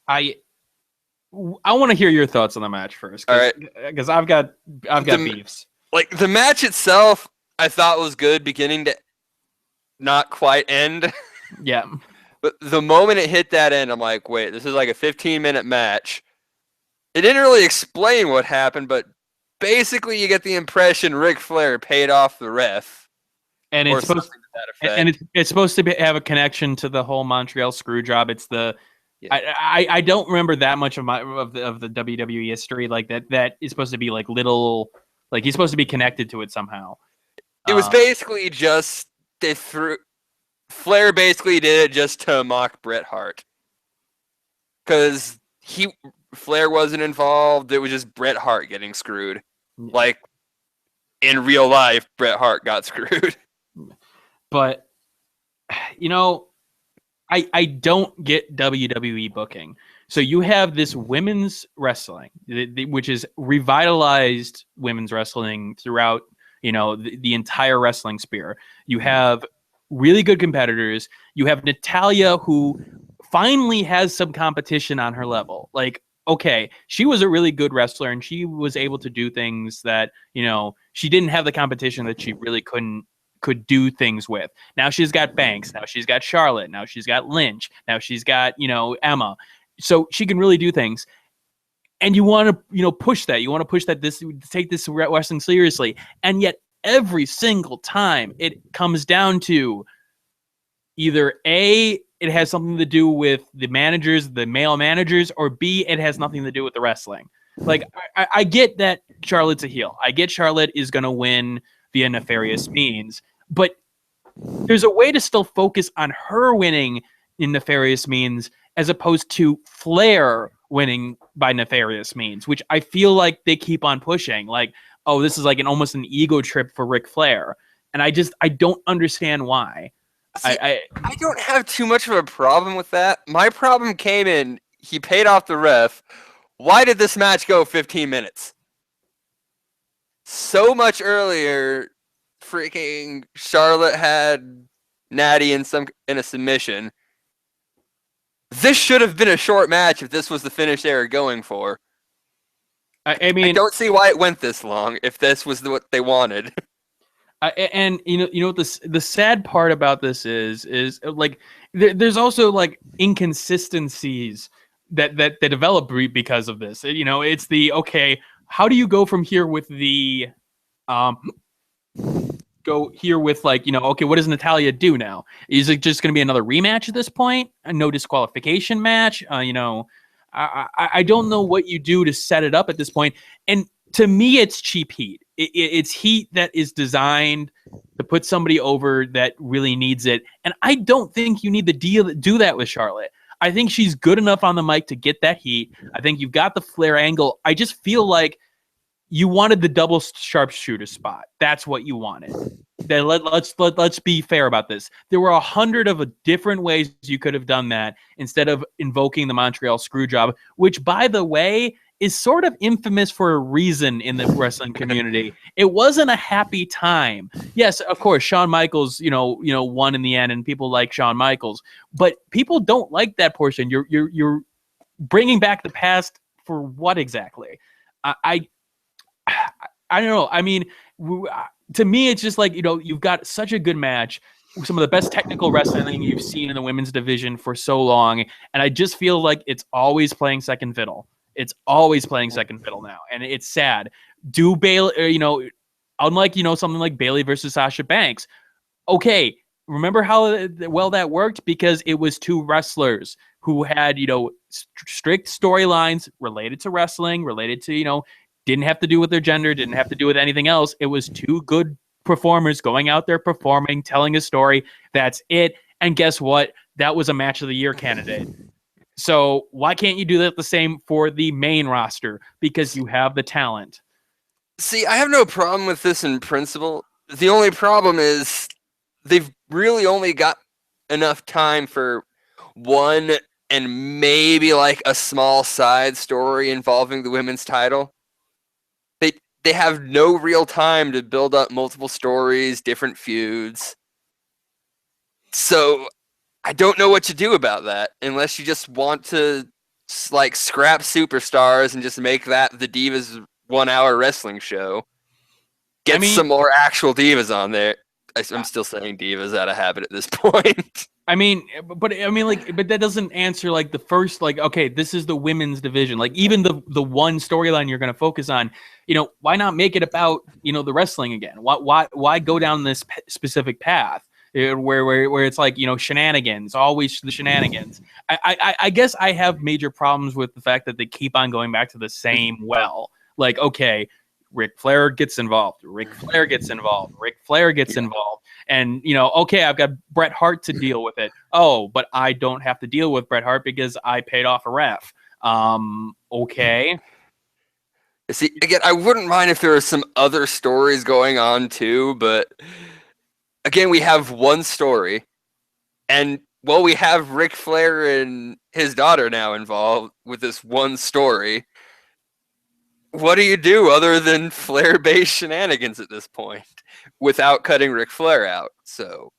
I want to hear your thoughts on the match first. All right, because I've got beefs. Like the match itself, I thought was good, beginning to not quite end. Yeah. But the moment it hit that end, I'm like, wait, this is like a 15-minute match. It didn't really explain what happened, but basically you get the impression Ric Flair paid off the ref. And it's supposed to have a connection to the whole Montreal screw job. It's the I don't remember that much of the WWE history like that. That is supposed to be like little, like he's supposed to be connected to it somehow. It was basically just Flair basically did it just to mock Bret Hart because Flair wasn't involved. It was just Bret Hart getting screwed. Yeah. Like in real life, Bret Hart got screwed. But I don't get WWE booking. So you have this women's wrestling, which is revitalized women's wrestling throughout, the entire wrestling sphere. You have really good competitors. You have Natalya, who finally has some competition on her level. Like, okay, she was a really good wrestler, and she was able to do things that, she didn't have the competition that she really could do things with. Now she's got Banks. Now she's got Charlotte. Now she's got Lynch. Now she's got, Emma. So she can really do things. And you want to, push that. You want to push that take this wrestling seriously. And yet every single time it comes down to either A, it has something to do with the managers, the male managers, or B, it has nothing to do with the wrestling. Like, I get that Charlotte's a heel. I get Charlotte is going to win via nefarious means, but there's a way to still focus on her winning in nefarious means as opposed to Flair winning by nefarious means, which I feel like they keep on pushing. Like, oh, this is like almost an ego trip for Ric Flair. And I don't understand why. See, I don't have too much of a problem with that. My problem came in, he paid off the ref. Why did this match go 15 minutes? So much earlier, freaking Charlotte had Natty in a submission. This should have been a short match if this was the finish they were going for. I mean, I don't see why it went this long if this was what they wanted. And what the sad part about this is like there's also like inconsistencies that develop because of this. It's the okay. How do you go from here with the go here with like, okay, what does Natalya do now? Is it just going to be another rematch at this point? A no disqualification match? I don't know what you do to set it up at this point. And to me, it's cheap heat. It's heat that is designed to put somebody over that really needs it. And I don't think you need to do that with Charlotte. I think she's good enough on the mic to get that heat. I think you've got the Flair angle. I just feel like you wanted the double sharpshooter spot. That's what you wanted. Then let's be fair about this. There were 100 of different ways you could have done that instead of invoking the Montreal Screwjob, which, by the way, is sort of infamous for a reason in the wrestling community. It wasn't a happy time. Yes, of course, Shawn Michaels, won in the end, and people like Shawn Michaels, but people don't like that portion. You're bringing back the past for what exactly? I don't know. I mean, to me, it's just like, you've got such a good match, some of the best technical wrestling you've seen in the women's division for so long. And I just feel like it's always playing second fiddle. It's always playing second fiddle now. And it's sad. Do Bayley, unlike, something like Bayley versus Sasha Banks. Okay. Remember how well that worked? Because it was two wrestlers who had, strict storylines related to wrestling, related to, didn't have to do with their gender, didn't have to do with anything else. It was two good performers going out there performing, telling a story. That's it. And guess what? That was a match of the year candidate. So why can't you do that the same for the main roster? Because you have the talent. See, I have no problem with this in principle. The only problem is they've really only got enough time for one and maybe like a small side story involving the women's title. They have no real time to build up multiple stories, different feuds. So I don't know what to do about that unless you just want to like scrap superstars and just make that the Divas 1 hour wrestling show. Get some more actual divas on there. I'm still saying divas out of habit at this point. But that doesn't answer like the first, like, okay, this is the women's division. Like even the one storyline you're going to focus on, why not make it about, the wrestling again? Why go down this specific path where it's like, shenanigans, always the shenanigans. I guess I have major problems with the fact that they keep on going back to the same well. Like, okay, Ric Flair gets involved. Ric Flair gets involved. Ric Flair gets involved. And, okay, I've got Bret Hart to deal with it. Oh, but I don't have to deal with Bret Hart because I paid off a ref. Okay. See, again, I wouldn't mind if there were some other stories going on too, but again, we have one story. And, well, we have Ric Flair and his daughter now involved with this one story. What do you do other than Flair-based shenanigans at this point without cutting Ric Flair out? So,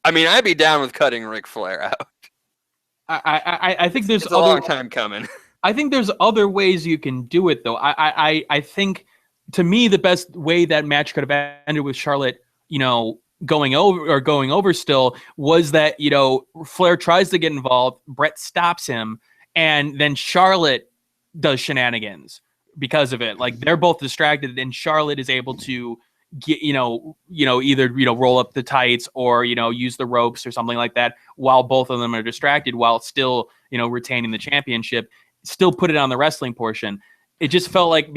I'd be down with cutting Ric Flair out. I think there's a long time coming. I think there's other ways you can do it, though. I think, to me, the best way that match could have ended with Charlotte, going over still was that, Flair tries to get involved, Bret stops him, and then Charlotte does shenanigans because of it. Like they're both distracted, and Charlotte is able to get, either, roll up the tights or, use the ropes or something like that while both of them are distracted while still, retaining the championship, still put it on the wrestling portion. It just felt like,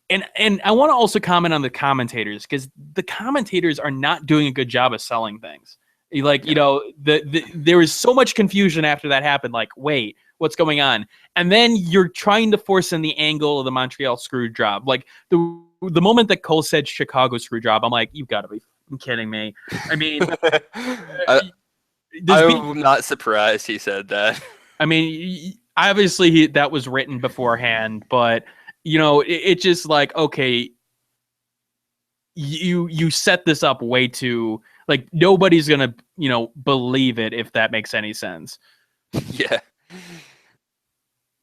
and I want to also comment on the commentators, because the commentators are not doing a good job of selling things. Like, there was so much confusion after that happened. Like, wait, what's going on? And then you're trying to force in the angle of the Montreal screw job. Like the moment that Cole said Chicago screw job, I'm like, you've got to be kidding me. I'm not surprised he said that. Obviously that was written beforehand, but it's just like, okay, you set this up way too, like nobody's gonna believe it, if that makes any sense. Yeah.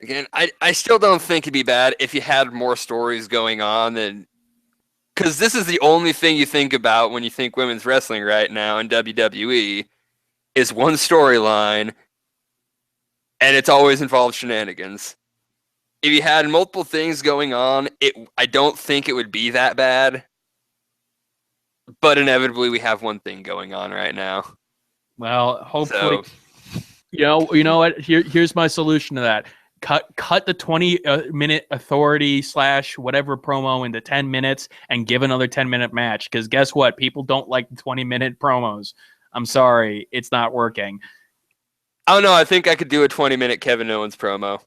Again, I still don't think it'd be bad if you had more stories going on, and because this is the only thing you think about when you think women's wrestling right now in WWE is one storyline, and it's always involved shenanigans. If you had multiple things going on, I don't think it would be that bad. but inevitably we have one thing going on right now. Well, hopefully, So, you know what? Here's my solution to that. Cut the 20-minute authority / whatever promo into 10 minutes and give another 10-minute match. Because guess what? People don't like the 20-minute promos. I'm sorry, it's not working. I don't know. I think I could do a 20-minute Kevin Owens promo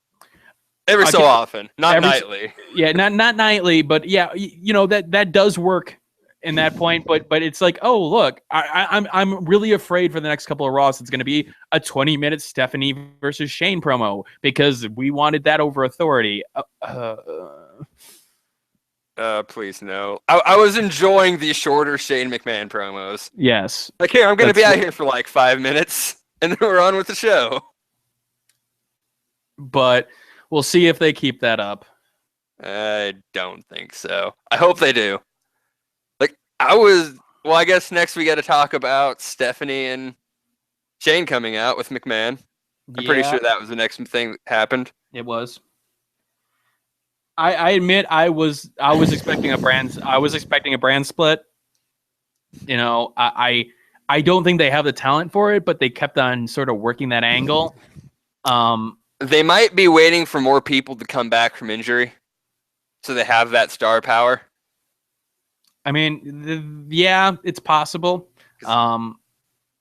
every so often, not nightly. Yeah, not nightly, but yeah, that does work in that point. But it's like, oh look, I'm really afraid for the next couple of Raws. It's going to be a 20-minute Stephanie versus Shane promo because we wanted that over authority. Please no. I was enjoying the shorter Shane McMahon promos. Yes. Like, here, I'm going to be out here for like 5 minutes, and then we're on with the show. But we'll see if they keep that up. I don't think so. I hope they do. Like, I guess next we got to talk about Stephanie and Shane coming out with McMahon. I'm pretty sure that was the next thing that happened. It was. I admit I was expecting a brand split. You know, I don't think they have the talent for it, but they kept on sort of working that angle. They might be waiting for more people to come back from injury, so they have that star power. I mean, yeah, it's possible. I'm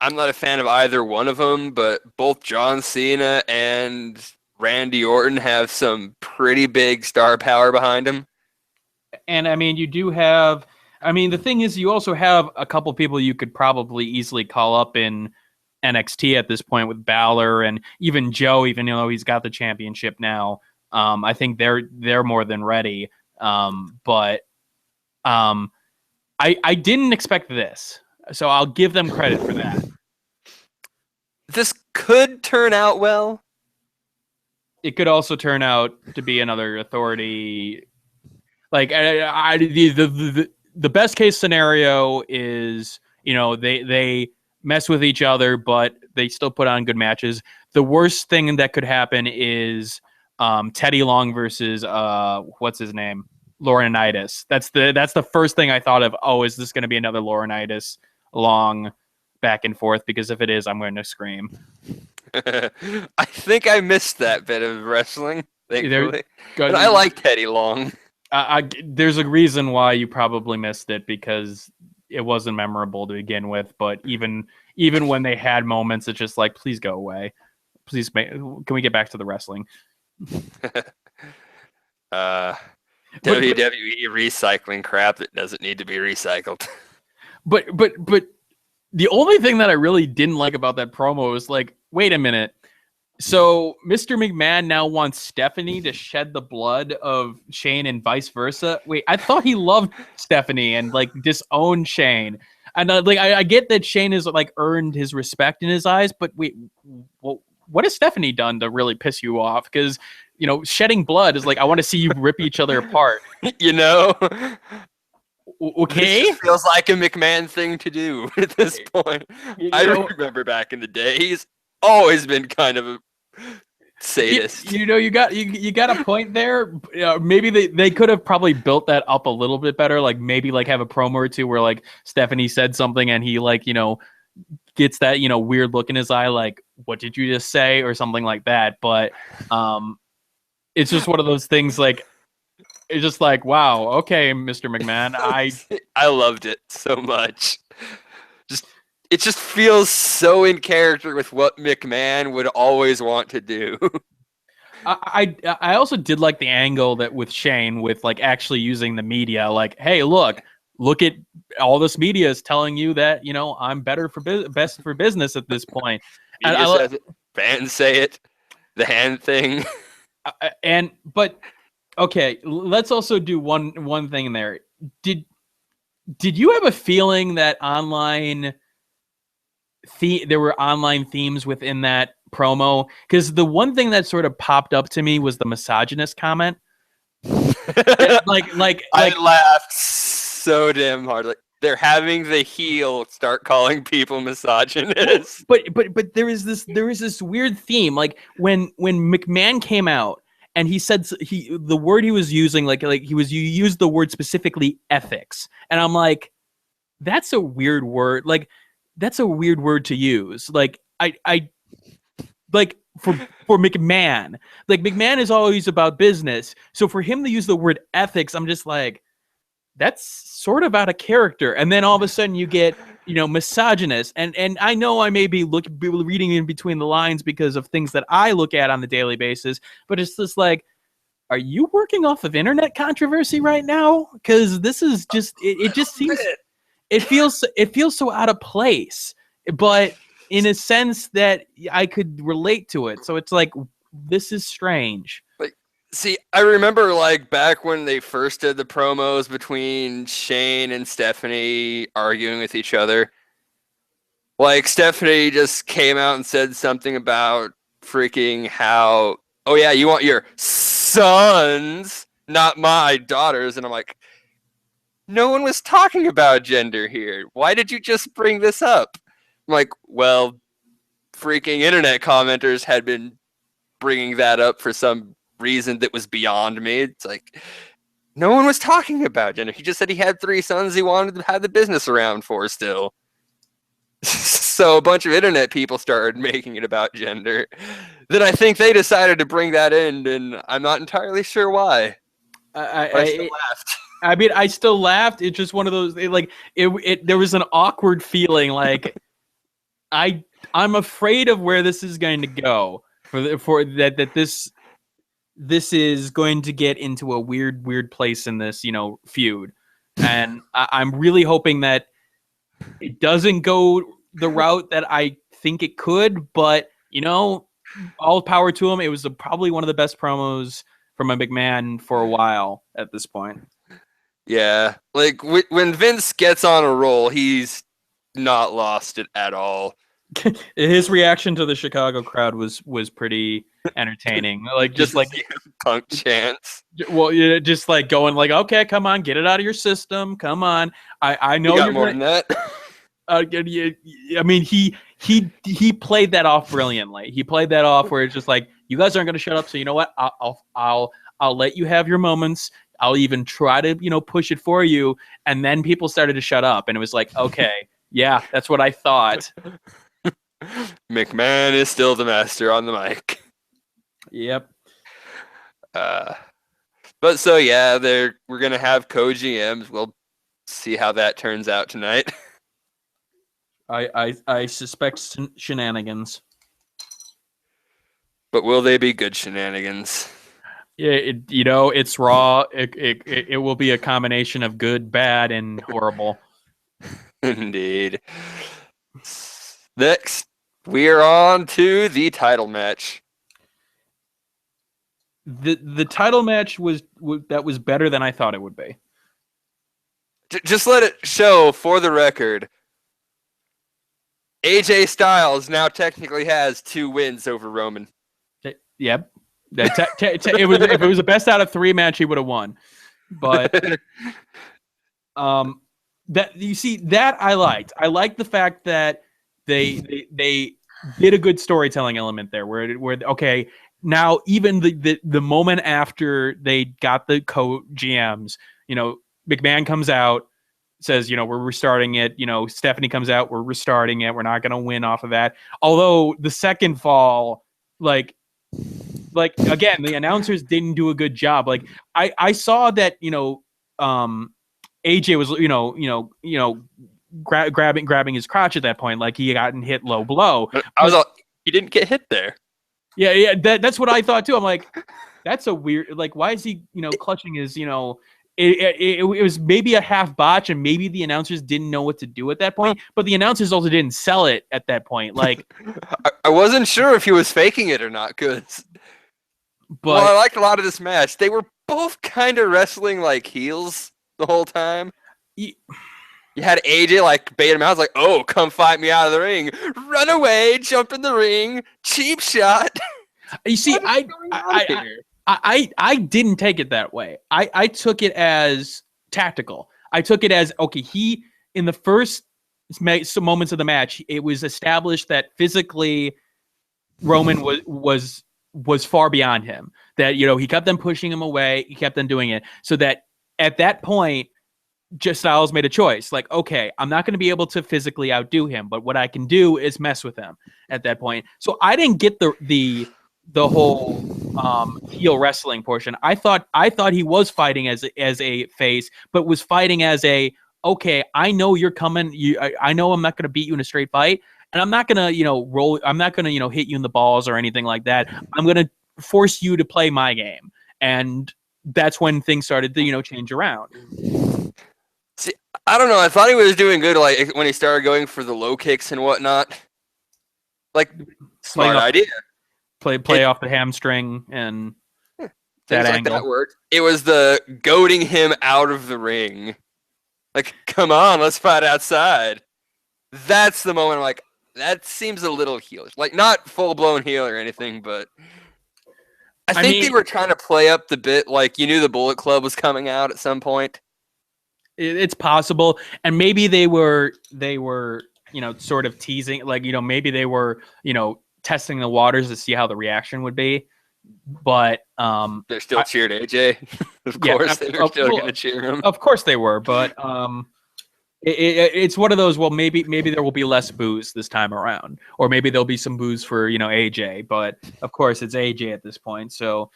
not a fan of either one of them, but both John Cena and Randy Orton have some pretty big star power behind them. And I mean, you do have. I mean, the thing is, you also have a couple people you could probably easily call up in NXT at this point with Balor and even Joe, even though he's got the championship now. I think they're more than ready. But I didn't expect this, so I'll give them credit for that. This could turn out well. It could also turn out to be another authority. Like the best case scenario is, they mess with each other, but they still put on good matches. The worst thing that could happen is Teddy Long versus what's his name, Laurinaitis. That's the first thing I thought of. Oh, is this going to be another Laurinaitis Long back and forth? Because if it is, I'm going to scream. I think I missed that bit of wrestling, thankfully. But I like Teddy Long. There's a reason why you probably missed it, because it wasn't memorable to begin with. But even when they had moments, it's just like, please go away. Please, can we get back to the wrestling? WWE recycling crap that doesn't need to be recycled. But the only thing that I really didn't like about that promo is like, wait a minute. So Mr. McMahon now wants Stephanie to shed the blood of Shane and vice versa. Wait, I thought he loved Stephanie and like disowned Shane. And I get that Shane has like earned his respect in his eyes, but wait, what has Stephanie done to really piss you off? Because shedding blood is like, I want to see you rip each other apart. Okay, it feels like a McMahon thing to do at this point. I remember back in the day, he's always been kind of a sadist. You got a point there. Maybe they could have probably built that up a little bit better. Like maybe like have a promo or two where like Stephanie said something and he like gets that weird look in his eye, like what did you just say or something like that. But it's just one of those things like. It's just like, wow, okay, Mr. McMahon. I loved it so much. It just feels so in character with what McMahon would always want to do. I also did like the angle that with Shane with like actually using the media, like, hey, look at all this media is telling you that I'm better best for business at this point. And fans say it, the hand thing, but. Okay, let's also do one thing in there. Did you have a feeling that there were online themes within that promo? Because the one thing that sort of popped up to me was the misogynist comment. I laughed so damn hard. Like they're having the heel start calling people misogynists. But there is this weird theme. Like when McMahon came out. And he said the word he was using, you used the word specifically ethics. And I'm like, that's a weird word. Like, that's a weird word to use. Like, I like for McMahon. Like, McMahon is always about business. So for him to use the word ethics, I'm just like, that's sort of out of character. And then all of a sudden you get, misogynist. And I know I may be reading in between the lines because of things that I look at on the daily basis, but it's just like, are you working off of internet controversy right now? Because this is just, it just seems, it feels so out of place, but in a sense that I could relate to it. So it's like, this is strange. See, I remember like back when they first did the promos between Shane and Stephanie arguing with each other. Like, Stephanie just came out and said something about freaking how, oh yeah, you want your sons, not my daughters. And I'm like, no one was talking about gender here. Why did you just bring this up? I'm like, well, freaking internet commenters had been bringing that up for some reason that was beyond me. It's like, no one was talking about gender. He just said he had 3 sons he wanted to have the business around for still. So a bunch of internet people started making it about gender. Then I think they decided to bring that in, and I'm not entirely sure why. I still laughed. I mean, I still laughed. It's just one of those, there was an awkward feeling, like, I'm afraid of where this is going to go, for that this is going to get into a weird place in this, feud. And I'm really hoping that it doesn't go the route that I think it could, but, all power to him. It was probably one of the best promos from a McMahon for a while at this point. Yeah. Like, when Vince gets on a roll, he's not lost it at all. His reaction to the Chicago crowd was pretty entertaining. Like, just like Punk chants. Well, just like going like, okay, come on, get it out of your system. Come on. I know you're more than that. I mean, he played that off brilliantly. He played that off where it's just like, you guys aren't going to shut up. So you know what? I'll let you have your moments. I'll even try to, push it for you. And then people started to shut up, and it was like, okay, yeah, that's what I thought. McMahon is still the master on the mic. Yep. But so yeah, we're gonna have co-GMs. We'll see how that turns out tonight. I suspect shenanigans. But will they be good shenanigans? Yeah, it's Raw. It will be a combination of good, bad, and horrible. Indeed. Next, we are on to the title match. The title match was better than I thought it would be. Just let it show, for the record, AJ Styles now technically has 2 wins over Roman. Yep. If it was a best out of 3 match, he would have won. But that, you see, that I liked. I liked the fact that they did a good storytelling element there, where okay, now even the moment after they got the co-GMs, McMahon comes out, says, we're restarting it. Stephanie comes out, we're restarting it. We're not going to win off of that. Although the second fall, like again, the announcers didn't do a good job. Like, I saw that, AJ was, grabbing his crotch at that point, like he gotten hit low blow. He didn't get hit there. Yeah, that's what I thought too. I'm like, that's a weird, like, why is he, clutching his, it was maybe a half botch, and maybe the announcers didn't know what to do at that point, but the announcers also didn't sell it at that point. Like, I wasn't sure if he was faking it or not, but I liked a lot of this match. They were both kind of wrestling like heels the whole time. You had AJ like bait him out. I was like, oh, come fight me out of the ring. Run away, jump in the ring, cheap shot. You see, I didn't take it that way. I took it as tactical. I took it as, okay, he, in the first moments of the match, it was established that physically Roman was far beyond him. That, he kept them pushing him away. He kept them doing it. So that at that point, Styles made a choice. Like, okay, I'm not going to be able to physically outdo him, but what I can do is mess with him at that point. So I didn't get the whole heel wrestling portion. I thought he was fighting as a face, but was fighting as a, okay, I know you're coming. I know I'm not going to beat you in a straight fight, and I'm not going to roll. I'm not going to hit you in the balls or anything like that. I'm going to force you to play my game, and that's when things started to change around. See, I don't know. I thought he was doing good, like when he started going for the low kicks and whatnot. Like, smart idea. Play off the hamstring and things that like angle. that worked. It was the goading him out of the ring. Like, come on, let's fight outside. That's the moment I'm like, that seems a little heelish. Like, not full blown heel or anything, but I think they were trying to play up the bit. Like, you knew the Bullet Club was coming out at some point. It's possible, and maybe they were sort of teasing, like maybe they were testing the waters to see how the reaction would be. But they're still cheered AJ. Of course, they were still going to cheer him. Of course they were, but it's one of those. Well, maybe there will be less booze this time around, or maybe there'll be some booze for AJ. But of course, it's AJ at this point. So,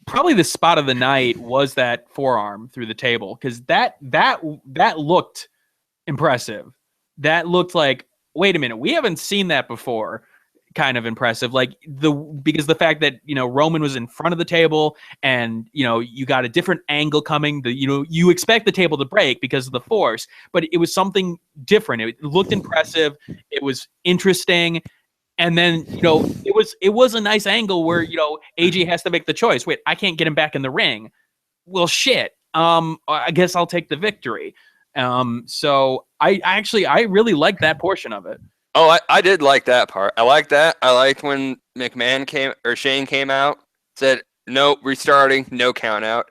probably the spot of the night was that forearm through the table, because that looked impressive. That looked like, wait a minute, we haven't seen that before. Kind of impressive, because the fact that Roman was in front of the table, and you got a different angle coming. You expect the table to break because of the force, but it was something different. It looked impressive. It was interesting. And then, it was a nice angle where, AJ has to make the choice. Wait, I can't get him back in the ring. Well, shit. I guess I'll take the victory. So I really liked that portion of it. Oh, I did like that part. I like that. I liked when Shane came out, said, nope, restarting, no count out.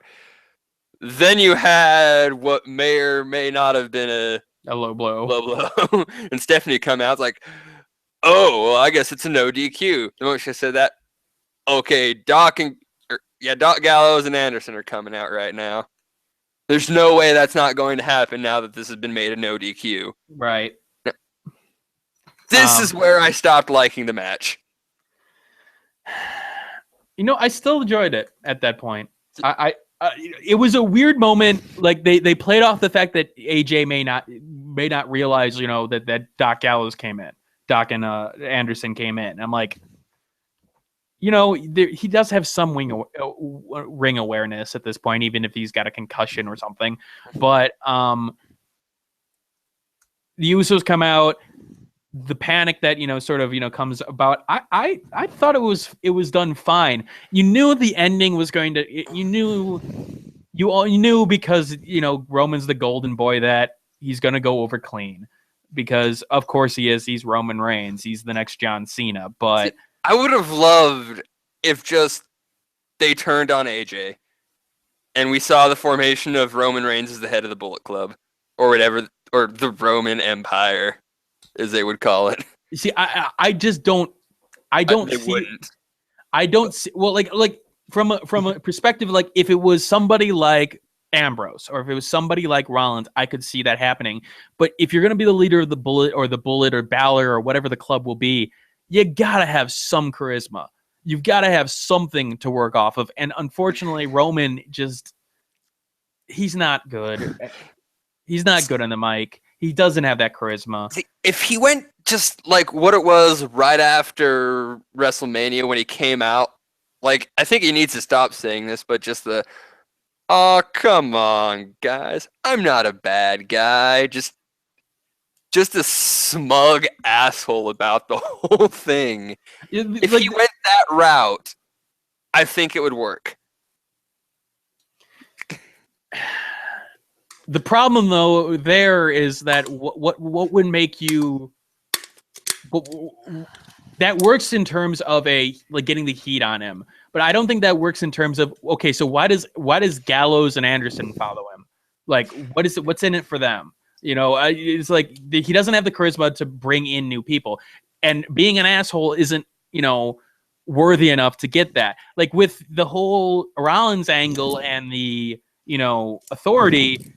Then you had what may or may not have been a low blow. And Stephanie come out, like, oh, well, I guess it's a no DQ. The moment she said that, okay, Doc Gallows and Anderson are coming out right now. There's no way that's not going to happen now that this has been made a no DQ. Right. This is where I stopped liking the match. I still enjoyed it at that point. It was a weird moment. Like they played off the fact that AJ may not realize, that Doc Gallows came in. Doc and Anderson came in. I'm like, he does have some ring awareness at this point, even if he's got a concussion or something. But the Usos come out. The panic that sort of comes about. I thought it was done fine. You knew the ending was going to. You knew because Roman's the golden boy that he's going to go over clean. Because of course he is. He's Roman Reigns. He's the next John Cena. But I would have loved if just they turned on AJ, and we saw the formation of Roman Reigns as the head of the Bullet Club, or whatever, or the Roman Empire, as they would call it. You see, I just don't. I don't they see. Wouldn't. I don't see. Well, like from a perspective, like if it was somebody like Ambrose, or if it was somebody like Rollins, I could see that happening. But if you're going to be the leader of the Bullet or Balor or whatever the club will be, you gotta have some charisma. You've got to have something to work off of. And unfortunately, Roman he's not good. He's not good on the mic. He doesn't have that charisma. If he went just like what it was right after WrestleMania when he came out, like, I think he needs to stop saying this, but just oh, come on, guys. I'm not a bad guy. Just a smug asshole about the whole thing. If he went that route, I think it would work. The problem, though, there is that what would make you that works in terms of getting the heat on him, but I don't think that works in terms of, okay, so why does Gallows and Anderson follow him? Like, what's in it for them? It's like he doesn't have the charisma to bring in new people, and being an asshole isn't worthy enough to get that. Like with the whole Rollins angle and the, authority,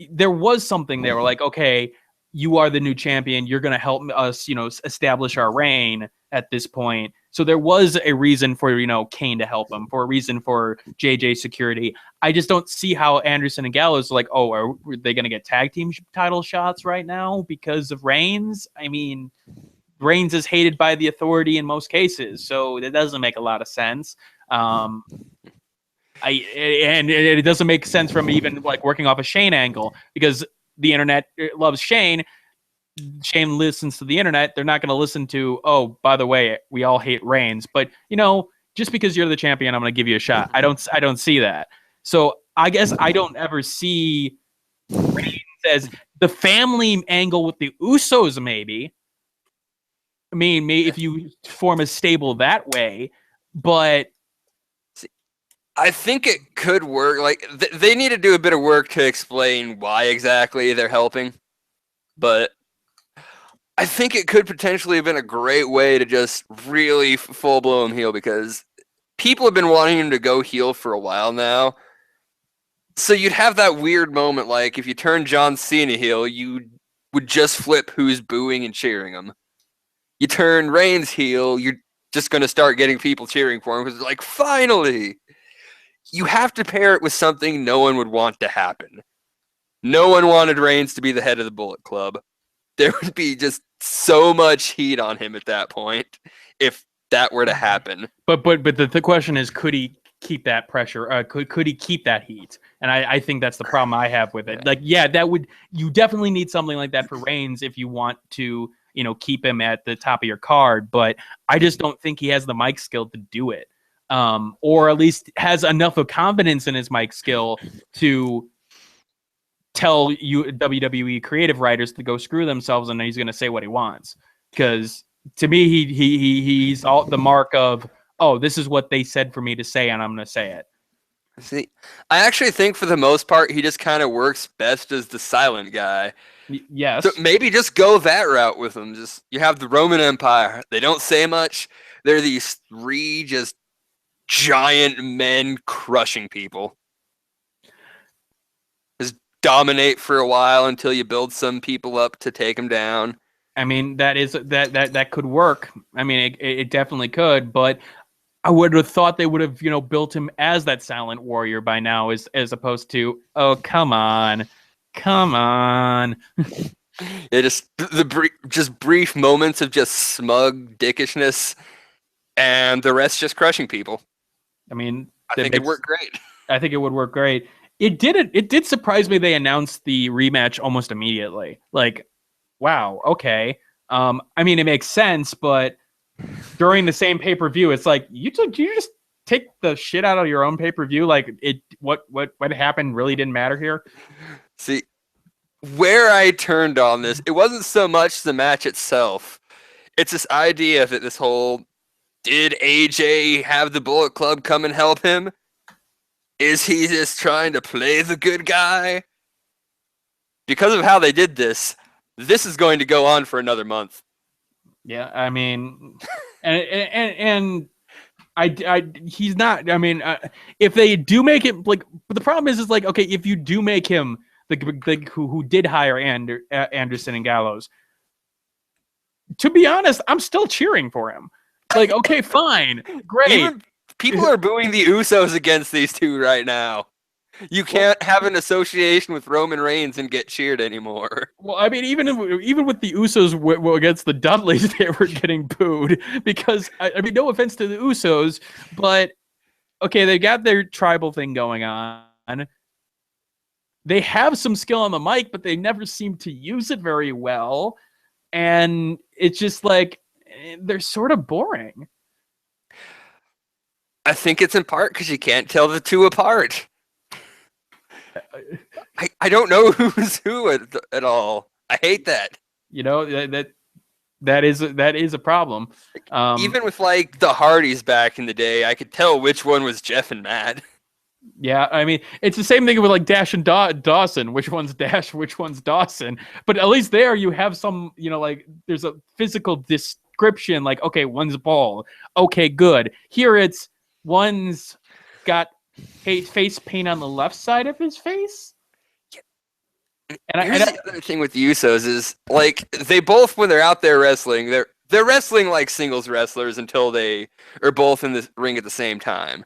there was something there. Like, okay, you are the new champion. You're going to help us, establish our reign at this point. So there was a reason for, Kane to help him, for a reason for JJ security. I just don't see how Anderson and Gallows are like, oh, are they going to get tag team title shots right now because of Reigns? I mean, Reigns is hated by the authority in most cases, so that doesn't make a lot of sense. And it doesn't make sense from even like working off a Shane angle, because the internet loves Shane. Shane listens to the internet. They're not going to listen to, oh, by the way, we all hate Reigns, but just because you're the champion, I'm going to give you a shot. I don't see that. So I guess I don't ever see Reigns as the family angle with the Usos. Maybe. I mean, maybe if you form a stable that way, but I think it could work. Like they need to do a bit of work to explain why exactly they're helping, but I think it could potentially have been a great way to just really full-blown heel, because people have been wanting him to go heel for a while now. So you'd have that weird moment, like if you turn John Cena heel, you would just flip who's booing and cheering him. You turn Reigns heel, you're just going to start getting people cheering for him because it's like, finally! You have to pair it with something no one would want to happen. No one wanted Reigns to be the head of the Bullet Club. There would be just so much heat on him at that point if that were to happen. But the question is, could he keep that pressure? Could he keep that heat? And I think that's the problem I have with it. Like, yeah, you definitely need something like that for Reigns if you want to, keep him at the top of your card. But I just don't think he has the mic skill to do it, or at least has enough of confidence in his mic skill to tell you WWE creative writers to go screw themselves, and he's going to say what he wants. Because to me, he's all the mark of, oh, this is what they said for me to say, and I'm going to say it. See, I actually think for the most part, he just kind of works best as the silent guy. Yes. So maybe just go that route with him. Just you have the Roman Empire. They don't say much. They're these three just giant men crushing people. Just dominate for a while until you build some people up to take them down. I mean, that could work. I mean, it definitely could, but I would have thought they would have, built him as that silent warrior by now, as opposed to, oh, come on. Yeah, just brief moments of just smug dickishness, and the rest just crushing people. I mean, I think it'd work great. I think it would work great. It did surprise me they announced the rematch almost immediately. Like, wow, okay. I mean, it makes sense, but during the same pay-per-view, it's like you just take the shit out of your own pay-per-view. Like, what happened really didn't matter here. See, where I turned on this, it wasn't so much the match itself. It's this idea that this whole, did AJ have the Bullet Club come and help him? Is he just trying to play the good guy? Because of how they did this is going to go on for another month. Yeah, I mean, and he's not. I mean, if they do make it like, but the problem is like, okay, if you do make him the who did hire Anderson and Gallows, to be honest, I'm still cheering for him. Like, okay, fine, great. People are booing the Usos against these two right now. You can't have an association with Roman Reigns and get cheered anymore. Well, I mean, even with the Usos against the Dudleys, they were getting booed because, I mean, no offense to the Usos, but okay, they got their tribal thing going on. They have some skill on the mic, but they never seem to use it very well. And it's just like, they're sort of boring. I think it's in part because you can't tell the two apart. I don't know who's who at all. I hate that. That is a problem. Even with like the Hardys back in the day, I could tell which one was Jeff and Matt. Yeah, I mean, it's the same thing with like Dash and Dawson. Which one's Dash? Which one's Dawson? But at least there you have some, like there's a physical description, like, okay, one's bald. Okay, good. Here it's one's got face paint on the left side of his face. And Here's the other thing with the Usos is, like, they both, when they're out there wrestling, they're wrestling like singles wrestlers until they are both in the ring at the same time.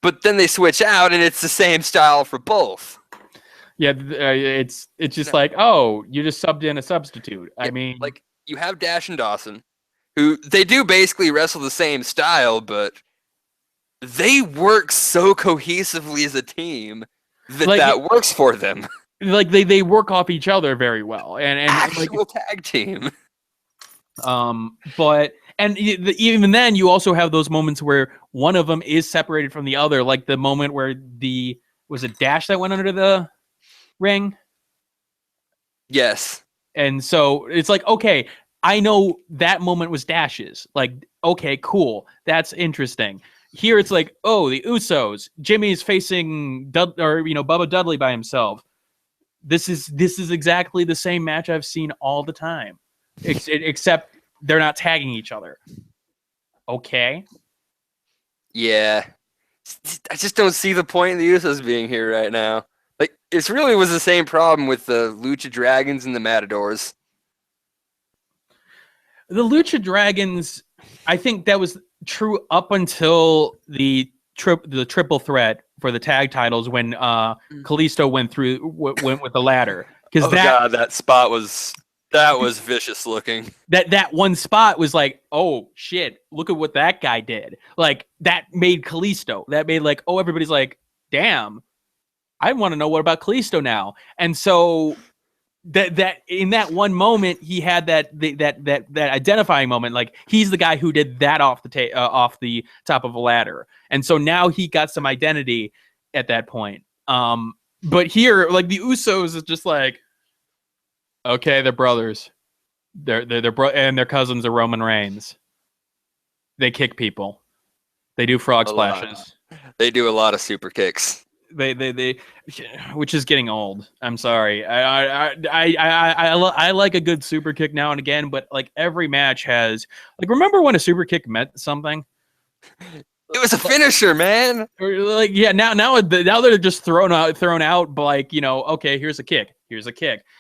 But then they switch out, and it's the same style for both. Yeah, it's just like, oh, you just subbed in a substitute. I mean, like, you have Dash and Dawson, who they do basically wrestle the same style, but they work so cohesively as a team that works for them. Like they work off each other very well, and actual tag team. But even then, you also have those moments where one of them is separated from the other, like the moment where was it Dash that went under the ring? Yes. And so it's like, okay, I know that moment was Dash's. Like, okay, cool, that's interesting. Here it's like, oh, the Usos, Jimmy's facing Bubba Dudley by himself. This is exactly the same match I've seen all the time, except they're not tagging each other. Okay. Yeah. I just don't see the point in the Usos being here right now. Like, it really was the same problem with the Lucha Dragons and the Matadors. The Lucha Dragons, I think that was true up until the triple threat for the tag titles when Kalisto went with the ladder. Because that spot was vicious looking. That one spot was like, oh shit, look at what that guy did. Like, that made Kalisto. That made like, oh, everybody's like, damn, I want to know what about Kalisto now. And so that in that one moment he had that identifying moment, like he's the guy who did that off the top of a ladder, and so now he got some identity at that point. But here, like, the Usos is just like, okay, they're brothers, they're and their cousins are Roman Reigns. They kick people, they do frog splashes, they do a lot of super kicks. They which is getting old. I'm sorry. I like a good super kick now and again, but like every match has, like, remember when a super kick meant something? It was a finisher, man. Like, yeah, now they're just thrown out. But like, okay, here's a kick.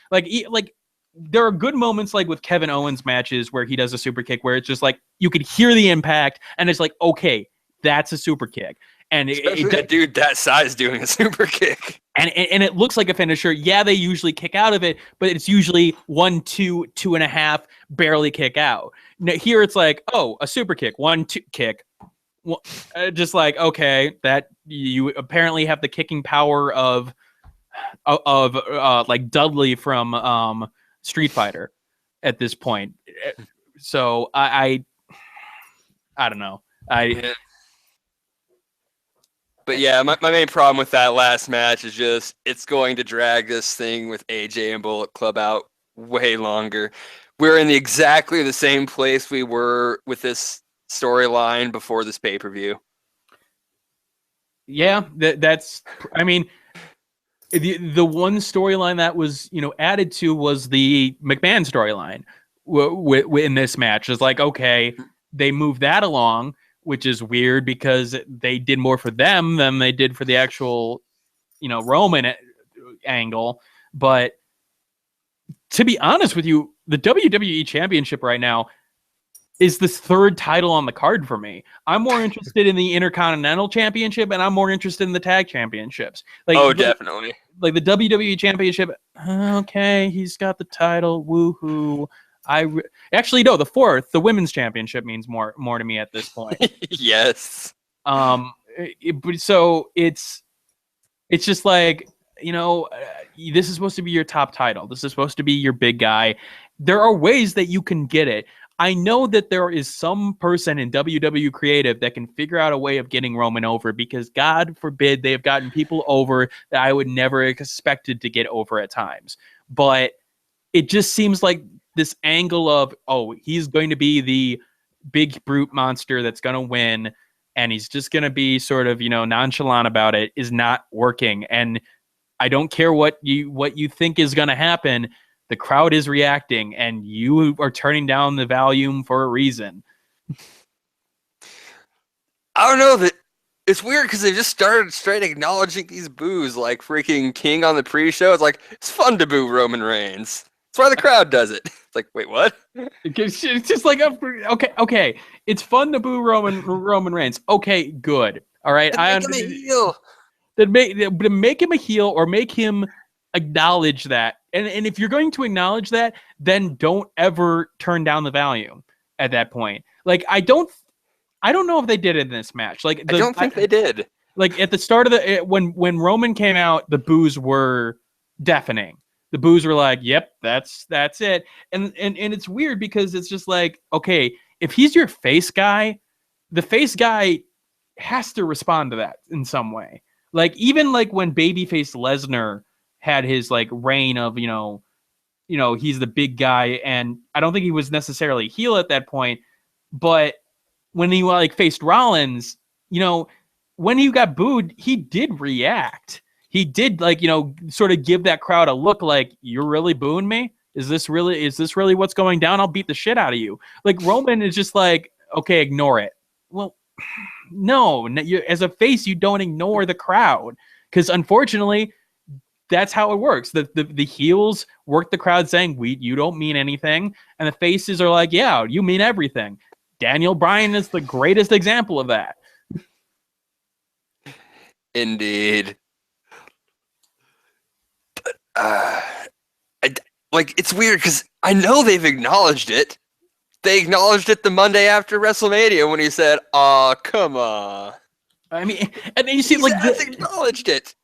Like there are good moments like with Kevin Owens matches where he does a super kick where it's just like you could hear the impact and it's like, okay, that's a super kick. And especially a dude that size doing a super kick. And it looks like a finisher. Yeah, they usually kick out of it, but it's usually 1, 2, 2.5, barely kick out. Now, here it's like, oh, a super kick, 1, 2 kick. Just like, okay, that you apparently have the kicking power of like Dudley from Street Fighter at this point. So I don't know. But yeah, my main problem with that last match is just it's going to drag this thing with AJ and Bullet Club out way longer. We're in exactly the same place we were with this storyline before this pay-per-view. Yeah, that's. I mean, the one storyline that was added to was the McMahon storyline in this match. It's like, okay, they moved that along, which is weird because they did more for them than they did for the actual, Roman angle. But to be honest with you, the WWE Championship right now is the third title on the card for me. I'm more interested in the Intercontinental Championship, and I'm more interested in the Tag Championships. Like, definitely. Like the WWE Championship, okay, he's got the title, woohoo. Actually, no, the Women's Championship means more to me at this point. Yes. So it's just like, this is supposed to be your top title. This is supposed to be your big guy. There are ways that you can get it. I know that there is some person in WWE Creative that can figure out a way of getting Roman over, because God forbid they have gotten people over that I would never expected to get over at times. But it just seems like this angle of, oh, he's going to be the big brute monster that's going to win, and he's just going to be sort of, nonchalant about it, is not working. And I don't care what you think is going to happen. the crowd is reacting, and you are turning down the volume for a reason. I don't know that it's weird because they just started straight acknowledging these boos like freaking King on the pre-show. It's like it's fun to boo Roman Reigns. That's why the crowd does it. It's like, wait, what? It's just like okay. It's fun to boo Roman Reigns. Okay, good. All right, I make him a heel. Then make him a heel or make him acknowledge that. And if you're going to acknowledge that, then don't ever turn down the volume at that point. Like I don't know if they did it in this match. Like I don't think they did. Like at the start of when Roman came out, the boos were deafening. The boos were like, "Yep, that's it." And it's weird because it's just like, okay, if he's your face guy, the face guy has to respond to that in some way. Like even like when babyface Lesnar had his like reign of, he's the big guy, and I don't think he was necessarily heel at that point, but when he like faced Rollins, when he got booed, he did react. He did like, sort of give that crowd a look like, you're really booing me? Is this really what's going down? I'll beat the shit out of you. Like Roman is just like, okay, ignore it. Well, no, as a face, you don't ignore the crowd because unfortunately, that's how it works. The heels work the crowd saying, you don't mean anything. And the faces are like, yeah, you mean everything. Daniel Bryan is the greatest example of that. Indeed. It's weird because I know they've acknowledged it. They acknowledged it the Monday after WrestleMania when he said, "Aw, come on." I mean, and then you see, they acknowledged it.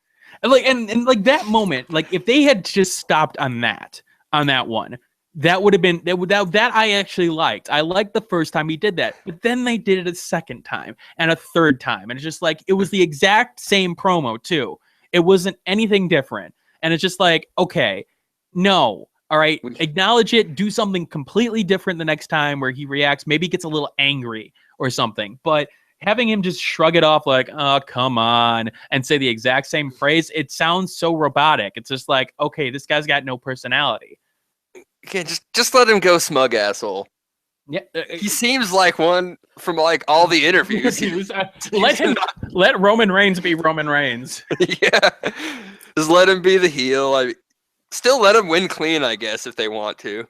And like that moment, like if they had just stopped on that one, that would have been that I actually liked. I liked the first time he did that, but then they did it a second time and a third time, and it's just like it was the exact same promo too. It wasn't anything different, and it's just like, okay, no. All right, acknowledge it. Do something completely different the next time where he reacts. Maybe gets a little angry or something. But having him just shrug it off like, "Oh, come on," and say the exact same phrase, it sounds so robotic. It's just like, okay, this guy's got no personality. Okay, just let him go, smug asshole. Yeah, he seems like one from like all the interviews. Let Roman Reigns be Roman Reigns. Yeah, just let him be the heel. Still let him win clean, I guess, if they want to.